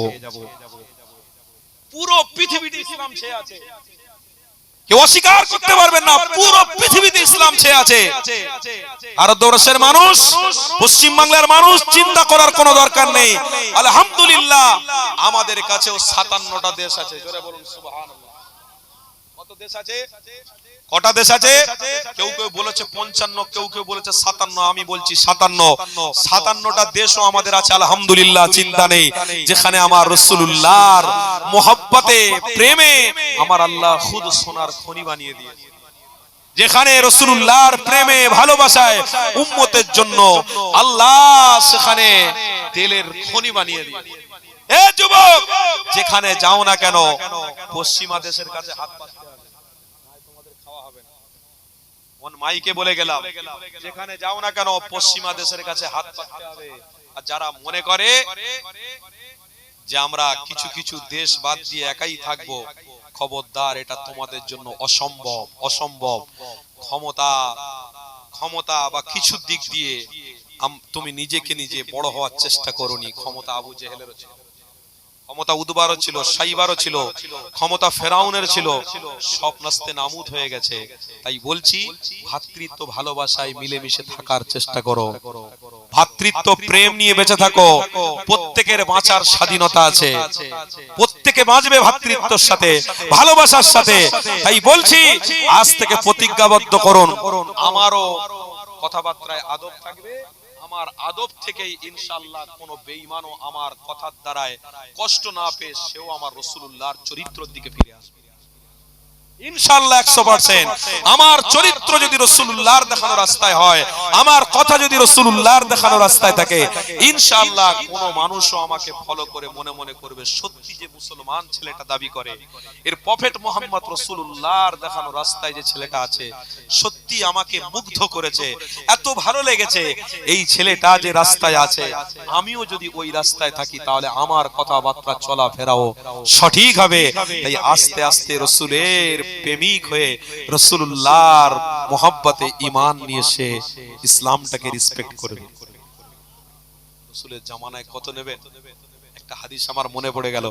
পুরো পৃথিবীতে ইসলাম ছেয়ে আছে, কেউ অস্বীকার করতে পারবেন না, পুরো পৃথিবীতে ইসলাম ছেয়ে আছে। ভারতবর্ষের মানুষ, পশ্চিম বাংলার মানুষ চিন্তা করার কোনো দরকার নেই। আলহামদুলিল্লাহ আমাদের কাছেও 57টা দেশ আছে। জোরে বলুন সুবহানাল্লাহ। কত দেশ আছে? কটা দেশ আছে? কেউ কেউ বলেছে 55, কেউ কেউ বলেছে 57, আমি বলছি 57। 57টা দেশও আমাদের আছে আলহামদুলিল্লাহ, চিন্তা নেই। যেখানে আমার রাসূলুল্লাহর মোহাব্বতে, প্রেমে আমার আল্লাহ খুদ সোনার খনি বানিয়ে দিয়েছে। যেখানে রাসূলুল্লাহর প্রেমে, ভালোবাসায় উম্মতের জন্য আল্লাহ সেখানে তেলের খনি বানিয়ে দিয়েছে। এ যুবক, যেখানে যাও না কেন পশ্চিমা দেশের কাছে হাত পাততে হবে, তোমাদের খাওয়া হবে না। কোন মাইকে বলে গেলাম, যেখানে যাও না কেন পশ্চিমা দেশের কাছে হাত পাততে হবে। আর যারা মনে করে যে আমরা কিছু কিছু দেশ বাদ দিয়ে একাই থাকবো, খবরদার, এটা তোমাদের জন্য অসম্ভব। অসম্ভব। ক্ষমতা বা কিছু দিক দিয়ে তুমি নিজেকে নিজে বড় হওয়ার চেষ্টা করোনি। ক্ষমতা আবু জেহেলেরও ছিল, ক্ষমতা উদবারও ছিল, সাইবারও ছিল, ক্ষমতা ফেরাউনের ছিল, সব নাস্তে নামুদ হয়ে গেছে। তাই বলছি, ভ্রাতৃত্ব ভালোবাসায় মিলেমিশে থাকার চেষ্টা করো, ভ্রাতৃত্ব প্রেম নিয়ে বেঁচে থাকো। প্রত্যেকের বাঁচার স্বাধীনতা আছে, প্রত্যেকে বাঁচবে ভ্রাতৃত্বের সাথে, ভালোবাসার সাথে। তাই বলছি, আজ থেকে প্রতিজ্ঞাবদ্ধ করুন, আমারও কথাবার্তায় আদব থাকবে। আমার আদব থেকেই ইনশাআল্লাহ কোন বেঈমানও আমার কথার দ্বারায় কষ্ট না পেয়ে সেও আমার রাসূলুল্লাহর চরিত্রের দিকে ফিরে আসবে ইনশাআল্লাহ 100%। আমার চরিত্র যদি রাসূলুল্লাহর দেখানো রাস্তায় হয়, আমার কথা যদি রাসূলুল্লাহর দেখানো রাস্তায় থাকে, ইনশাআল্লাহ কোন মানুষও আমাকে ফলো করে মনে মনে করবে সত্যি যে মুসলমান ছেলেটা দাবি করে, এর প্রফেট মুহাম্মদ রাসূলুল্লাহর দেখানো রাস্তায় যে ছেলেটা আছে, সত্যি আমাকে মুগ্ধ করেছে, এত ভালো লেগেছে এই ছেলেটা যে রাস্তায় আছে, আমিও যদি ওই রাস্তায় থাকি তাহলে আমার কথাবার্তা চলাফেরাও সঠিক হবে। তাই আস্তে আস্তে রাসূলের প্রেমিক হয়ে রাসূলুল্লাহর মোহাব্বতে ঈমান নিয়ে সে ইসলামটাকে রেসপেক্ট করবে। রাসূলের জামানায় কত নেবে। একটা হাদিস আমার মনে পড়ে গেল,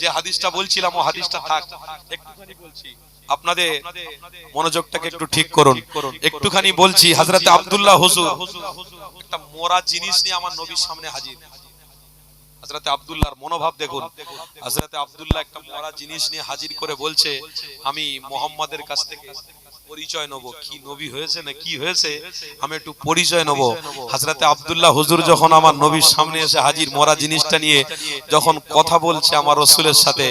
যে হাদিসটা বলছিলাম ও হাদিসটা থাক, একটুখানি বলছি, আপনাদের মনোযোগটাকে একটু ঠিক করুন। একটুখানি বলছি, হযরতে আব্দুল্লাহ হুজুর একটা মোরা জিনিস নিয়ে আমার নবীর সামনে হাজির। হযরতে আব্দুল্লাহর মনোভাব দেখুন। হযরতে আব্দুল্লাহ একটা মরা জিনিস নিয়ে হাজির করে বলছে, আমি মুহাম্মাদের কাছ থেকে পরিচয় নেব, কি নবী হয়েছে না কি হয়েছে, আমি একটু পরিচয় নেব। হযরতে আব্দুল্লাহ হুজুর যখন আমার নবীর সামনে এসে হাজির মরা জিনিসটা নিয়ে, যখন কথা বলছে আমার রাসূলের সাথে,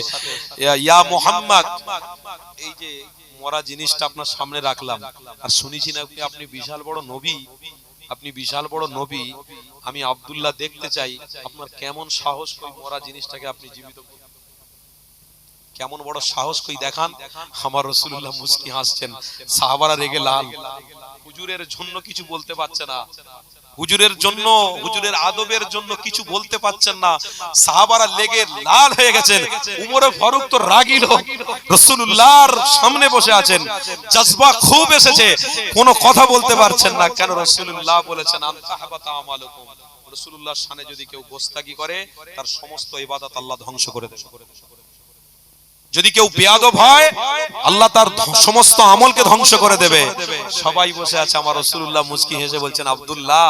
ইয়া মুহাম্মদ, এই যে মরা জিনিসটা আপনার সামনে রাখলাম, আর শুনেছি না আপনি বিশাল বড় নবী, আপনি বিশাল বড় নবী, আমি আব্দুল্লাহ দেখতে চাই আপনার কেমন সাহস কই মরা জিনিসটাকে আপনি জীবিত করতে, কেমন বড় সাহস কই দেখান। আমার রাসূলুল্লাহ মুস্কি হাসছেন, সাহাবারা রেগে লাল, হুজুরের জন্য কিছু বলতে পারছে না, হুজুরের জন্য, হুজুরের আদবের জন্য কিছু বলতে পারছেন না। সাহাবারা লেগে লাল হয়ে গেছেন। উমর ফারুক তো রাগী লোক, রাসূলুল্লাহর সামনে বসে আছেন, জজবা খুব এসেছে, কোনো কথা বলতে পারছেন না। কেন? রাসূলুল্লাহ বলেছেন, আনতাহাবাতা আমালুকুম, রাসূলুল্লাহর শানে যদি কেউ গোস্তাকি করে তার সমস্ত ইবাদত আল্লাহ ধ্বংস করে দেবে। যদি কেউ বেয়াদব হয় আল্লাহ তার সমস্ত আমলকে ধ্বংস করে দেবে। সবাই বসে আছে, আমার রাসূলুল্লাহ মুস্কি হেসে বলছেন, আব্দুল্লাহ,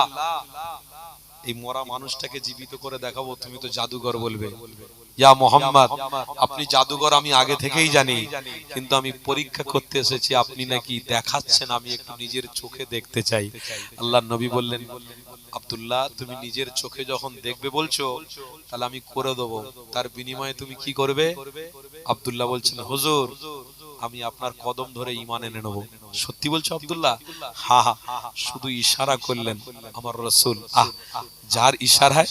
এই মরা মানুষটাকে জীবিত করে দেখাবো, তুমি তো জাদুঘর বলবে। ইয়া মুহাম্মদ, আপনি জাদুঘর আমি আগে থেকেই জানি, কিন্তু আমি পরীক্ষা করতে এসেছি, আপনি নাকি দেখাচ্ছেন, আমি একটু নিজের চোখে দেখতে চাই। আল্লাহর নবী বললেন, আব্দুল্লাহ, তুমি নিজের চোখে যখন দেখবে বলছো, তাহলে আমি করে দেবো, তার বিনিময়ে তুমি কি করবে? আব্দুল্লাহ বলছেন, হুজুর, আমি আপনার কদম ধরে ঈমান এনে নেব। সত্যি বলছো আব্দুল্লাহ? হ্যাঁ হ্যাঁ। শুধু ইশারা করলেন আমার রাসূল, যার ইশারায়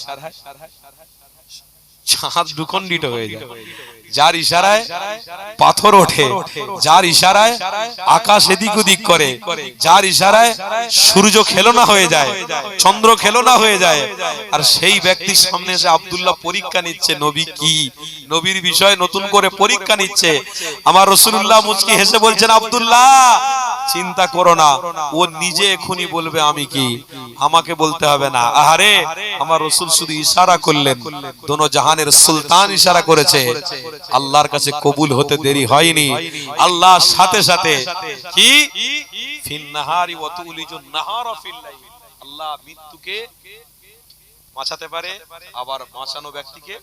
চাঁদ দুখণ্ডিত হয়ে যায়, যার ইশারায় পাথর ওঠে, যার ইশারায় আকাশ এদিক ওদিক করে, যার ইশারায় সূর্য খেলনা হয়ে যায়, চন্দ্র খেলনা হয়ে যায়, আর সেই ব্যক্তির সামনে এসে আব্দুল্লাহ পরীক্ষা নিচ্ছে নবী কি, নবীর বিষয়ে নতুন করে পরীক্ষা নিচ্ছে। আমার রাসূলুল্লাহ মুচকি হেসে বলছেন, আব্দুল্লাহ, চিন্তা করো না, ও নিজে এখনই বলবে আমি কি, আমাকে বলতে হবে না। আহারে, আমার রাসূল শুধু ইশারা করলেন, দোনো জাহানের সুলতান ইশারা করেছে, আল্লাহর কাছে কবুল হতে দেরি হয়নি। আল্লাহ সাথে সাথে কি ফিন নাহারি ওয়া তুলিজুন নাহারা ফিল লাইল, আল্লাহ মৃত্যুকে বাঁচাতে পারে, আবার বাঁচানো ব্যক্তিকে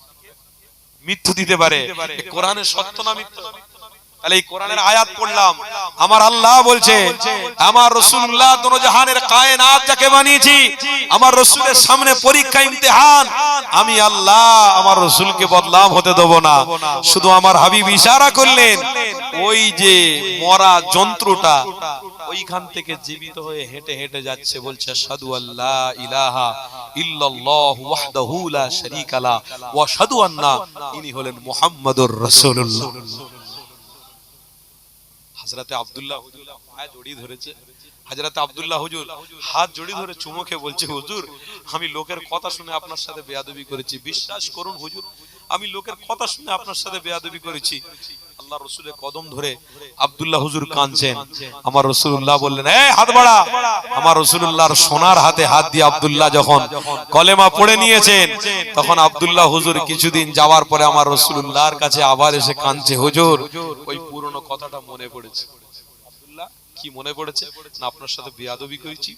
মৃত্যু দিতে পারে। কোরআনের সত্য না মিথ্যা? তাহলে এই কোরআনের আয়াত পড়লাম, আমার আল্লাহ বলছে আমার রাসূলুল্লাহ দোনো জাহানের কায়নাত যাকে বানিয়েছি, আমার রাসূলের সামনে পরীক্ষা ইমতিহান, আমি আল্লাহ আমার রাসূলকে বদনাম হতে দেব না। শুধু আমার হাবিব ইশারা করলেন, ওই যে মরা যন্ত্রটা ওইখান থেকে জীবিত হয়ে হেঁটে হেঁটে যাচ্ছে, বলছে আশহাদু আল্লা ইলাহা ইল্লাল্লাহু ওয়াহদাহু লা শারীকা লা ওয়া আশহাদু আন্না, ইনি হলেন মুহাম্মাদুর রাসূলুল্লাহ। হযরতে আব্দুল্লাহ হুজুর পায়ে জড়িয়ে ধরেছে, হযরতে আব্দুল্লাহ হুজুর হাত জড়িয়ে ধরে চুমুকে বলছে, হুজুর আমি লোকের কথা শুনে আপনার সাথে বেয়াদবি করেছি, বিশ্বাস করুন হুজুর আমি লোকের কথা শুনে আপনার সাথে বেয়াদবি করেছি। আল্লাহ রাসূলের কদম ধরে আব্দুল্লাহ হুজুর কাঁদছেন। আমার রাসূলুল্লাহ বললেন, এই হাত বাড়া। আমার রাসূলুল্লাহর সোনার হাতে হাত দিয়ে আব্দুল্লাহ যখন কলেমা পড়ে নিয়েছেন, তখন আব্দুল্লাহ হুজুর কিছুদিন যাওয়ার পরে আমার রাসূলুল্লাহর কাছে আবার এসে কাঁদছে, হুজুর ওই পুরনো কথাটা মনে পড়েছে। আব্দুল্লাহ কি মনে পড়েছে? না আপনার সাথে বেয়াদবি করেছি,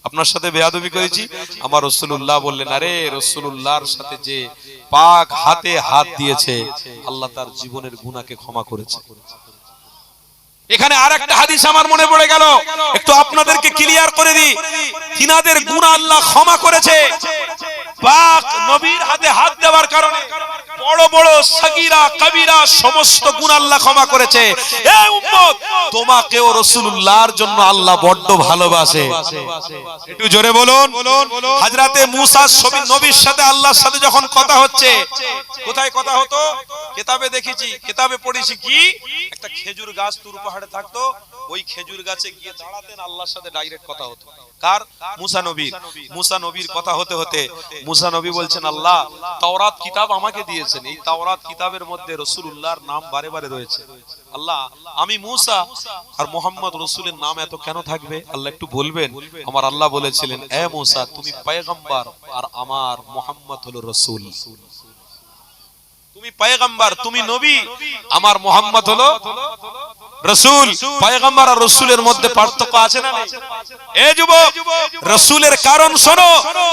আপনার সাথে বেয়াদবি করেছি। আমার রাসূলুল্লাহ বললেন, আরে রাসূলুল্লাহর সাথে যে পাক হাতে হাত দিয়েছে, আল্লাহ তার জীবনের গুনাহকে ক্ষমা করেছে। এখানে আরেকটা হাদিস আমার মনে পড়ে গেল, একটু আপনাদেরকে ক্লিয়ার করে দিই। কিনাদের গুনাহ আল্লাহ ক্ষমা করেছে পাক নবীর হাতে হাত দেওয়ার কারণে। বড় বড় সাগীরা কবিরা সমস্ত গুনাহ আল্লাহ ক্ষমা করেছে। এ উম্মত, তোমাকেও রাসূলুল্লাহর জন্য আল্লাহ বড্ড ভালোবাসে। একটু জোরে বলুন। হযরতে মুসা নবীর সাথে আল্লাহর সাথে যখন কথা হচ্ছে, কোথায় কথা হতো? কিতাবে দেখেছি, কিতাবে পড়েছি কি একটা খেজুর গাছ তুর পাহাড়ে থাকতো, ওই খেজুর গাছে গিয়ে দাঁড়াতেন, আল্লাহর সাথে ডাইরেক্ট কথা হতো। কার? মুসা নবীর। মুসা নবীর কথা হতে হতে মুসা নবী বলছেন, আল্লাহ তাওরাত কিতাব আমাকে দিয়েছেন, এই তাওরাত কিতাবের মধ্যে রাসূলুল্লাহর নাম বারে বারে রয়েছে। আল্লাহ আমি মুসা আর মুহাম্মদ রাসূলের নাম এত কেন থাকবে? আল্লাহ একটু বলবেন। আমার আল্লাহ বলেছিলেন, এ মুসা তুমি পয়গম্বর আর আমার মুহাম্মদ হলো রাসূল। তুমি পয়গম্বর, তুমি নবী, আমার মুহাম্মদ হলো রাসূল। পয়গম্বর আর রাসূলের মধ্যে পার্থক্য আছে না নেই? এ যুবক, রাসূলের কারণ শোনো।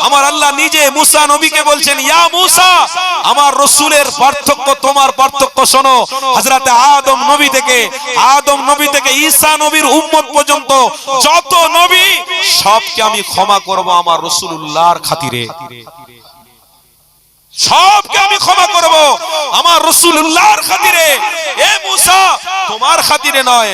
আমার আল্লাহ নিজে মুসা নবীকে বলছেন, ইয়া মুসা, আমার রাসূলের পার্থক্য তোমার পার্থক্য শোনো। হযরতে আদম নবী থেকে ঈসা নবীর উম্মত পর্যন্ত যত নবী সবকে আমি ক্ষমা করব আমার রাসূলুল্লাহর খাতিরে। সবকে আমি ক্ষমা করব আমার রাসূলুল্লাহর খাতিরে। এ মুসা তোমার খাতিরে নয়,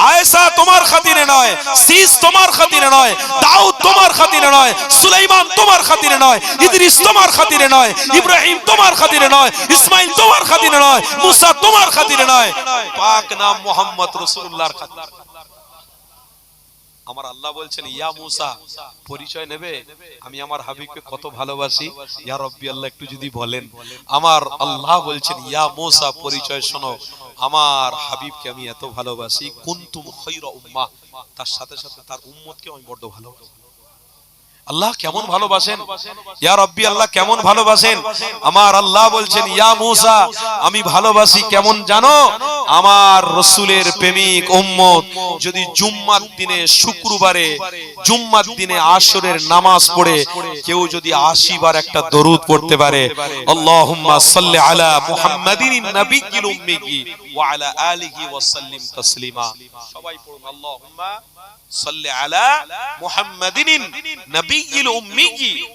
আয়েশা তোমার খাতিরে নয়, সিস তোমার খাতিরে নয়, দাউদ তোমার খাতিরে নয়, সুলাইমান তোমার খাতিরে নয়, ইদ্রিস তোমার খাতিরে নয়, ইব্রাহিম তোমার খাতিরে নয়, ইসমাইল তোমার খাতিরে নয়, মুসা তোমার খাতিরে নয়, পাক নাম মুহাম্মদ রাসূলুল্লাহর খাতিরে। আমার আল্লাহ বলছেন, ইয়া মুসা পরিচয় নেবে আমি আমার হাবিবকে কত ভালোবাসি? ইয়া রব্বি আল্লাহ একটু যদি বলেন। আমার আল্লাহ বলছেন, ইয়া মুসা পরিচয় শোনো, আমার হাবিবকে আমি এত ভালোবাসি, কুনতুম খায়রা উম্মাহ, তার সাথে সাথে তার উম্মতকে আমি বড় ভালোবাসি। আল্লাহ কেমন ভালোবাসেন? ইয়া রব্বি আল্লাহ কেমন ভালোবাসেন? আমার আল্লাহ বলছেন, ইয়া মুসা আমি ভালোবাসি কেমন জানো? আমার রাসূলের প্রেমিক উম্মত যদি জুম্মার দিনে, শুক্রবারে জুম্মার দিনে আসরের নামাজ পড়ে কেউ যদি 80 বার একটা দরুদ পড়তে পারে, আল্লাহুম্মা সাল্লি আলা মুহাম্মাদিন নাবিয়্যিল উম্মি ওয়া আলা আলিহি ওয়া সাল্লিম তাসলিমা। সবাই পড়ুন, আল্লাহুম্মা সাল্লি আলা মুহাম্মাদিন নাবিয়্যিল উম্মি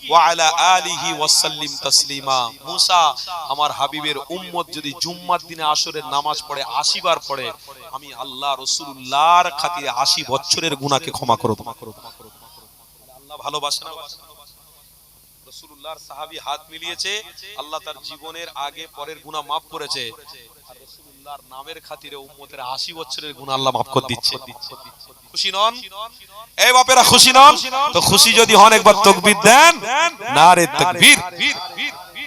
ওয়া আলা আলিহি ওয়া সাল্লিম তাসলিমা। মুসা আমার হাবিবের উম্মত যদি জুম্মার দিনে আসরের নামাজ পড়ে 80 বার পড়ে, আমি আল্লাহ রাসূলুল্লাহর খাতিরে 80 বছরের গুনাহকে ক্ষমা করে দেব। আল্লাহ ভালোবাসেন না? রাসূলুল্লাহর সাহাবী হাত মিলিয়েছে, আল্লাহ তার জীবনের আগে পরের গুনাহ maaf করেছে, আর রাসূলুল্লাহর নামের খাতিরে উম্মতের 80 বছরের গুনাহ আল্লাহ maaf করে দিচ্ছে। খুশি নন? এই বাপেরা খুশি নন? তো খুশি যদি হন একবার তাকবীর দেন, নারে তাকবীর,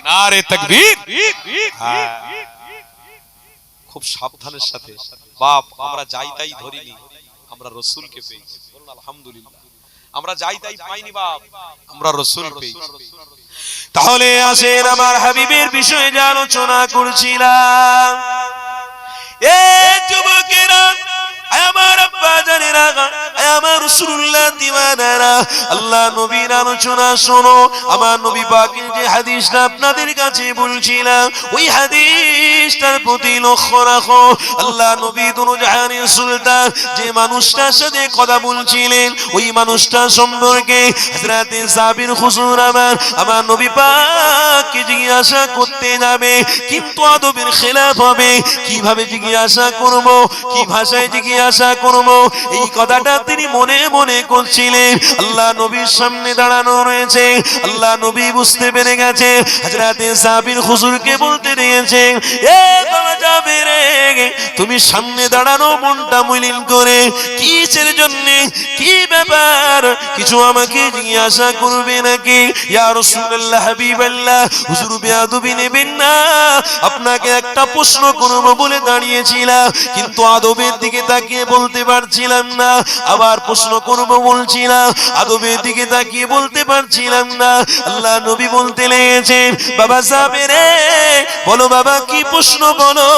নারে তাকবীর। খুব সাবধানের সাথে বাপ, আমরা যাই তাই ধরিনি, আমরা রাসূলকে পেয়েছি। বলুন আলহামদুলিল্লাহ। আমরা যাই তাই পাইনি বাপ, আমরা রাসূল পেয়েছি। তাহলে আসেন আমার হাবিবের বিষয়ে যে আলোচনা করছিলাম, এ যুবকেরা, আমার আব্বা জানেরা, আমার রাসূলুল্লাহ দিওয়ানারা, আল্লাহ নবীর আলোচনা শোনো। আমার নবী পাকের যে হাদিসটা আপনাদের কাছে বলছিলাম, ওই হাদিসটার প্রতি লক্ষ্য রাখো। আল্লাহ নবী দুনো জাহানের সুলতান যে মানুষটার সাথে কথা বলছিলেন, ওই মানুষটা সম্পর্কে হযরতে জাবির হুজুর আমার নবী পাককে জিজ্ঞাসা করতে যাবে, কিন্তু আদবের খেলাফ হবে। কিভাবে জিজ্ঞাসা করব, কি ভাষায় জিজ্ঞাসা করব, এই কথাটা তিনি মনে মনে করছিলেন। আল্লাহ নবীর সামনে দাঁড়ানো রয়েছে, আল্লাহ নবী বুঝতে পেরে গেছে। হযরতে জাবির হুজুরকে বলতে দিয়েছে, এ বাবা জাবির, তুমি সামনে দাঁড়ানো মনটা মলিন করে কিসের জন্য, কি ব্যাপার, কিছু আমাকে জিজ্ঞাসা করবে নাকি? ইয়া রাসূলুল্লাহ, হাবিবাল্লাহ, হুজুর বেয়াদবি নেবেন না, আপনাকে একটা প্রশ্ন করব বলে দাঁড়িয়েছিলাম, কিন্তু আদবের দিকে তাকিয়ে বলতে পারছিলাম না। আবার প্রশ্ন করব বলছিলাম, আদবের দিকে তাকিয়ে বলতে পারছিলাম না। আল্লাহ নবী বলতে লেগেছেন, বাবা জাবির, বলো বাবা, কি প্রশ্ন বলো।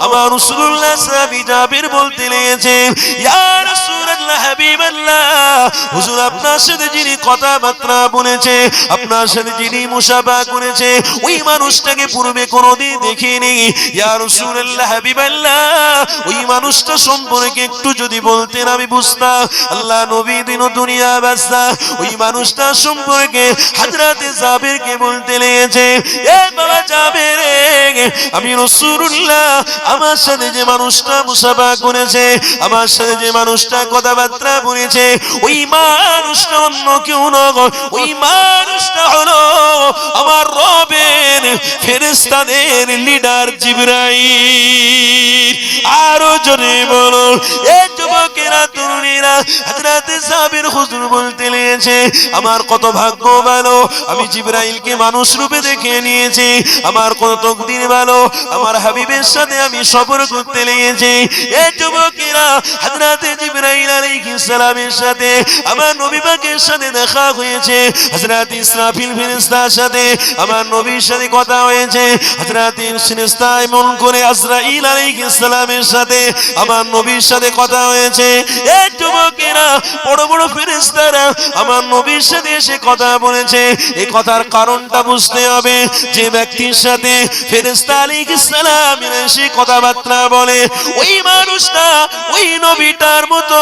আমার রাসূলুল্লাহ সাহাবী জাবির বলতে লেগেছেন, ইয়া রাসূলুল্লাহ, হাবিবাল্লাহ, হুজুর আপনার সাথে যিনি কথাবার্তা বলেছে, আপনার সাথে যিনি মুসাফা করেছে, ওই মানুষটাকে পূর্বে কোনোদিন দেখিনি। ইয়া রাসূলুল্লাহ, হাবিবাল্লাহ, ওই মানুষটা সম্পর্কে একটু যদি বলতেন আমি বুঝতাম। আল্লাহ নবী দিন দুনিয়া বাদশা ওই মানুষটা সম্পর্কে হযরতে জাবিরকে বলতে লেগেছে, এ বাবা জাবির, আমি রাসূলুল্লাহ, আমার সাথে যে মানুষটা মুসাফা করেছে, আমার সাথে যে মানুষটা কথাবার্তা বলেছে, ওই মানুষটা অন্য কেউ নয়, ওই মানুষটা হলো আমার রবের ফেরেশতাদের লিডার জিবরাইল। আরো জোরে বলো, এ যুবকেরা, তরুণীরা, হযরতে জাবির হুজুর বলতে লেগেছে, আমার কত ভাগ্য ভালো, আমি জিবরাইলকে মানুষ রূপে দেখে নিয়েছি, আমার কত তকদির ভালো, আমার হাবিবের সাথে আমি সফর করতে লেগেছি। এ যুবকেরা, হযরতে জিবরাইল আলাইহিস সালামের সাথে আমার নবী পাকের সাথে দেখা হয়েছে, হযরত ইসরাফিল ফেরেশতার সাথে আমার নবীর সাথে কথা হয়েছে, হযরত ফেরেশতা এমন করে আজরাইল আলাইহিস সালামের সাথে আমার নবীর সাথে কথা হয়েছে। এ যুবকেরা, বড় বড় ফেরেশতারা আমার নবীর সাথে এসে কথা বলেছে। এই কথার কারণটা বুঝতে হবে, যে ব্যক্তির সাথে ফেরেশতা আলাইহিস সালাম এসে কথাবার্তা বলে, ওই মানুষটা ওই নবীটার মতো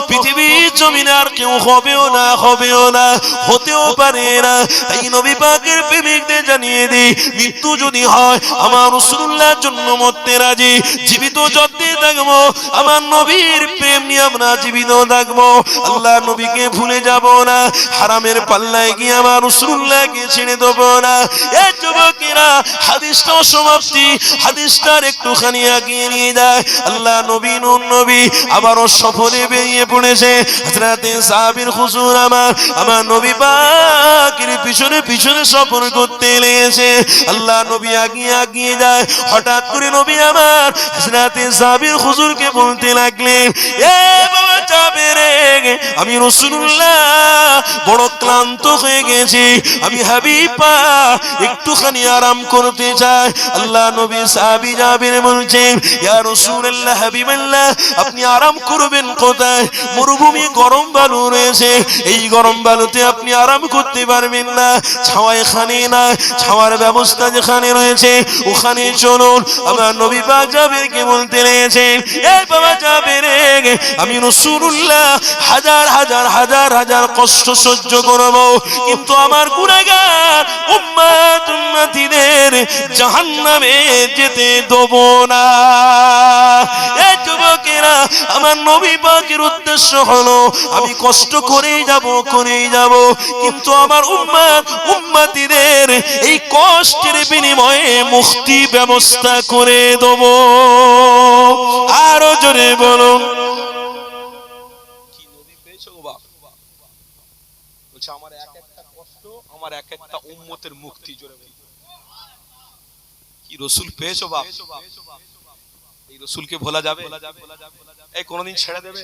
পৃথিবীর জমিনে আর কেউ হবেও না, হবেও না, হতেও পারে না। তাই নবী পাকের প্রেমিকদের জানিয়ে দিই, মৃত্যু যদি হয় আমার রাসূলুল্লাহর জন্য মরতে রাজি, জীবিত যতদিন থাকবো আমার নবীর প্রেম নিয়ে আমরা জীবিত থাকবো। আল্লাহ নবীকে ভুলে যাব না, হারামের পাল্লায় গিয়ে আমার রাসূলুল্লাহকে ছেড়ে দেবো না। এই যুবকেরা, হাদিসটাও সমাপ্তি, হাদিসটার একটুখানি এগিয়ে নিয়ে যায়। আল্লাহ নবী নূর নবী আবারও সফরে বেরিয়ে পড়েছে। হযরতে জাবির হুজুর আমার নবী পাকের পিছনে পিছনে সফর করতে লেগেছে। আল্লাহ নবী আগিয়ে আগিয়ে যায়। হঠাৎ করে নবী আমার হযরতে জাবির হুজুরকে বলতে লাগলেন, এ বাবা জাবির, আমি রাসূলুল্লাহ বড় ক্লান্ত হয়ে গেছি, আমি হাবিব পাক একটুখানি আরাম করতে চাই। আল্লাহ নবী সাহাবী জাবির বলছেন, ইয়া রাসূলুল্লাহ, হাবিবাল্লাহ, আপনি আরাম করবেন কোথায়? মরুভূমি গরম বালু রয়েছে, এই গরম বালুতে আপনি আরাম করতে পারবেন না। ছাওয়া এখানে না, ছাওয়ার ব্যবস্থা যেখানে রয়েছে ওখানে চলুন। আমার নবী পাক জাবিরকে বলতে লেগেছেন, এ বাবা জাবির, আমি রাসূলুল্লাহ হাজার হাজার হাজার হাজার কষ্ট সহ্য করব, কিন্তু আমার গুনাহগার উম্মতিদের জাহান্নামে যেতে দেব না। এই যুবকেরা, আমার নবী পাকের উদ্দেশ্য হলো আমি কষ্ট করেই যাব, করেই যাব, কিন্তু আমার উম্মতিদের এই কষ্টের বিনিময়ে মুক্তি ব্যবস্থা করে দেব। আরো জোরে বলুন, কি নবী পেয়েছো গো বাপ? বলছে আমার এক একটা কষ্ট, আমার এক একটা উম্মতের মুক্তি। জোরে বল, কি রাসূল পেয়েছো বাপ? এই রাসূলকে ভোলা যাবে? এই কোনদিন ছেড়ে দেবে?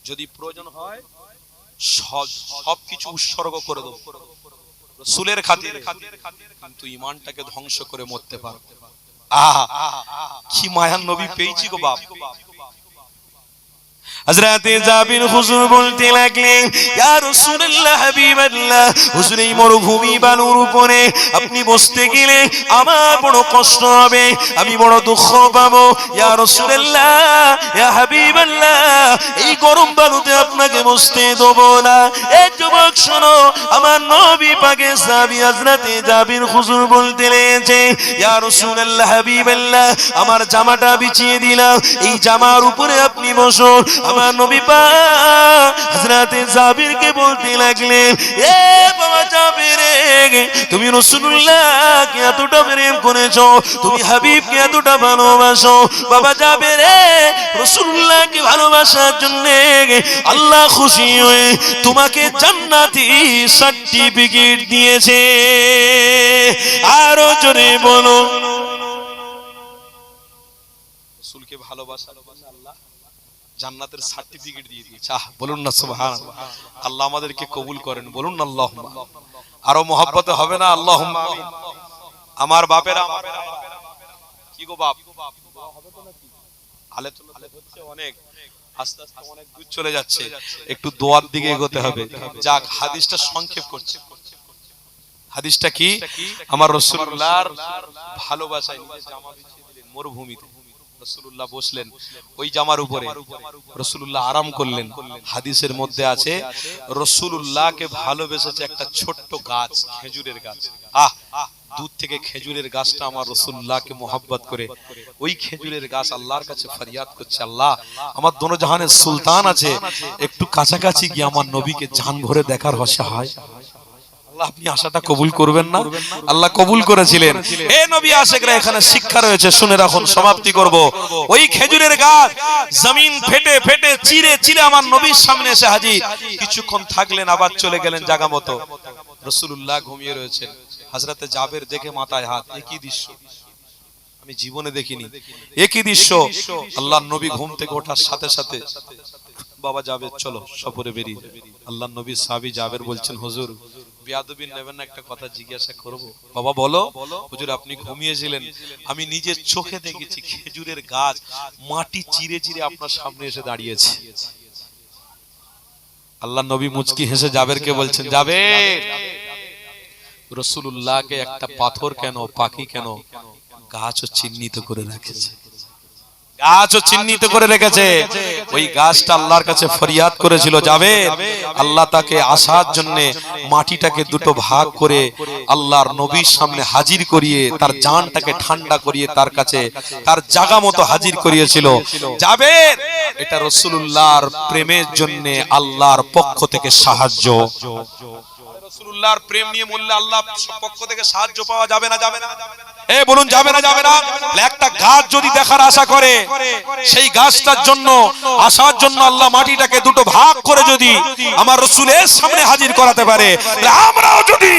যদি প্রয়োজন হয় সবকিছু উৎসর্গ করে দেব রাসূলের খাতিরে, কিন্তু ঈমানটাকে ধ্বংস করে মরতে পারবো। আহা কি মায়ার নবী পেয়েছি গো বাপ। হযরতে জাবির হুজুর বলতে লাগলেন, ইয়া রাসূলুল্লাহ হাবিবাল্লাহ, হুজুর এই মরুভূমি বালুর উপরে আপনি বসতে গেলে আমার বড় কষ্ট হবে, আমি বড় দুঃখ পাবো। ইয়া রাসূলুল্লাহ, ইয়া হাবিবাল্লাহ, এই গরম বালুতে আপনাকে বসতে দেব না। এই যুবক শোনো, আমার নবী পাকের সাহাবী হযরতে জাবির হুজুর বলতে লেগেছে, ইয়া রাসূলুল্লাহ হাবিবাল্লাহ, আমার জামাটা বিছিয়ে দিলাম, এই জামার উপরে আপনি বসুন। আমার নবী পাক হযরতে জাবিরকে বলতে লাগলেন, এ বাবা জাবির, তুমি রাসূলুল্লাহকে এতটা প্রেম করেছো, তুমি হাবিবকে এতটা ভালোবাসো, বাবা জাবির রাসূলুল্লাহকে ভালোবাসার জন্য আল্লাহ খুশি হয়ে তোমাকে জান্নাতি সার্টিফিকেট দিয়েছে। আরো জোরে বলো, রাসূলকে ভালোবাসার জন্য আল্লাহ জান্নাতের সার্টিফিকেট দিয়ে দিয়েছে। আহ বলুন না সুবহানাল্লাহ। আল্লাহ আমাদেরকে কবুল করেন, বলুন না আল্লাহুম্মা। আরো মহব্বতে হবে না আল্লাহুম্মা আমিন। আমার বাপেরা কি গো বাপ, আলে তো হচ্ছে অনেক, আস্তে আস্তে অনেক দূর চলে যাচ্ছে, একটু দোয়ার দিকে এগোতে হবে। যাক, হাদিসটা সংক্ষেপ করছে। হাদিসটা কি? আমার রাসূলুল্লাহর ভালোবাসায় নিজে জামা বিছিয়ে দিলেন মরুভূমিতে, রাসূলুল্লাহ বসলেন ওই জামার উপরে, রাসূলুল্লাহ আরাম করলেন। হাদিসের মধ্যে আছে রাসূলুল্লাহকে ভালোবেসেছে একটা ছোট্ট গাছ, খেজুরের গাছ। আহ, দূর থেকে খেজুরের গাছটা আমার রাসূলুল্লাহকে মোহাব্বত করে, ওই খেজুরের গাছ আল্লাহর কাছে ফরিয়াদ করছে, আল্লাহ আমার দোনো জাহানের সুলতান আছে, একটু কাছাকাছি গিয়ে আমার নবীকে জান ভরে দেখার আশা হয়। আপনি আশাটা কবুল করবেন না? আল্লাহ কবুল করেছিলেন। হে নবী আশিকরা, এখানে শিক্ষা রয়েছে, শুনে রাখুন, সমাপ্তি করব। ওই খেজুরের গাছ জমিন ফেটে ফেটে চিরে চিরে আমার নবীর সামনে এসে হাজির। কিছুক্ষণ থাকলেন, আবার চলে গেলেন জায়গা মতো। রাসূলুল্লাহ ঘুমিয়ে রয়েছেন, হযরতে জাবের দেখে মাথায় হাত, একই দৃশ্য আমি জীবনে দেখিনি, একই দৃশ্য। আল্লাহর নবী ঘুম থেকে ওঠার সাথে সাথে, বাবা জাবের চলো সফরে বেরিয়ে। আল্লাহর নবী সাহাবী জাবের বলছেন, হুজুর বেয়াদবি নেবেন না, একটা কথা জিজ্ঞাসা করব। বাবা বলো। হুজুর আপনি ঘুমিয়েছিলেন, আমি নিজের চোখে দেখেছি খেজুরের গাছ মাটি চিরে চিরে আপনার সামনে এসে দাঁড়িয়েছে। আল্লাহর নবী মুচকি হেসে জাবেরকে বলছেন, জাবের, রাসূলুল্লাহকে একটা পাথর কেন, পাখি কেন, গাছও চিহ্নিত করে রেখেছে, গাছও চিহ্নিত করে রেখেছে। ওই গাছটা আল্লাহর কাছে ফরিয়াদ করেছিল, যাবে আল্লাহ তাকে আসার জন্য মাটিটাকে দুটো ভাগ করে আল্লাহর নবীর সামনে হাজির করিয়ে তার জানটাকে ঠান্ডা করিয়ে তার কাছে তার জায়গা মতো হাজির করিয়েছিল। যাবে, এটা রাসূলুল্লাহর প্রেমের জন্য আল্লাহর পক্ষ থেকে সাহায্য। রাসূলুল্লাহর প্রেম নিয়ে মরলে আল্লাহর পক্ষ থেকে সাহায্য পাওয়া যাবে না? যাবে না? বলুন যাবে না? যাবে না? একটা গাছ যদি দেখার আশা করে, সেই গাছটার জন্য আসার জন্য আল্লাহ মাটিটাকে দুটো ভাগ করে যদি আমার রাসূলের সামনে হাজির করাতে পারে, আমরাও যদি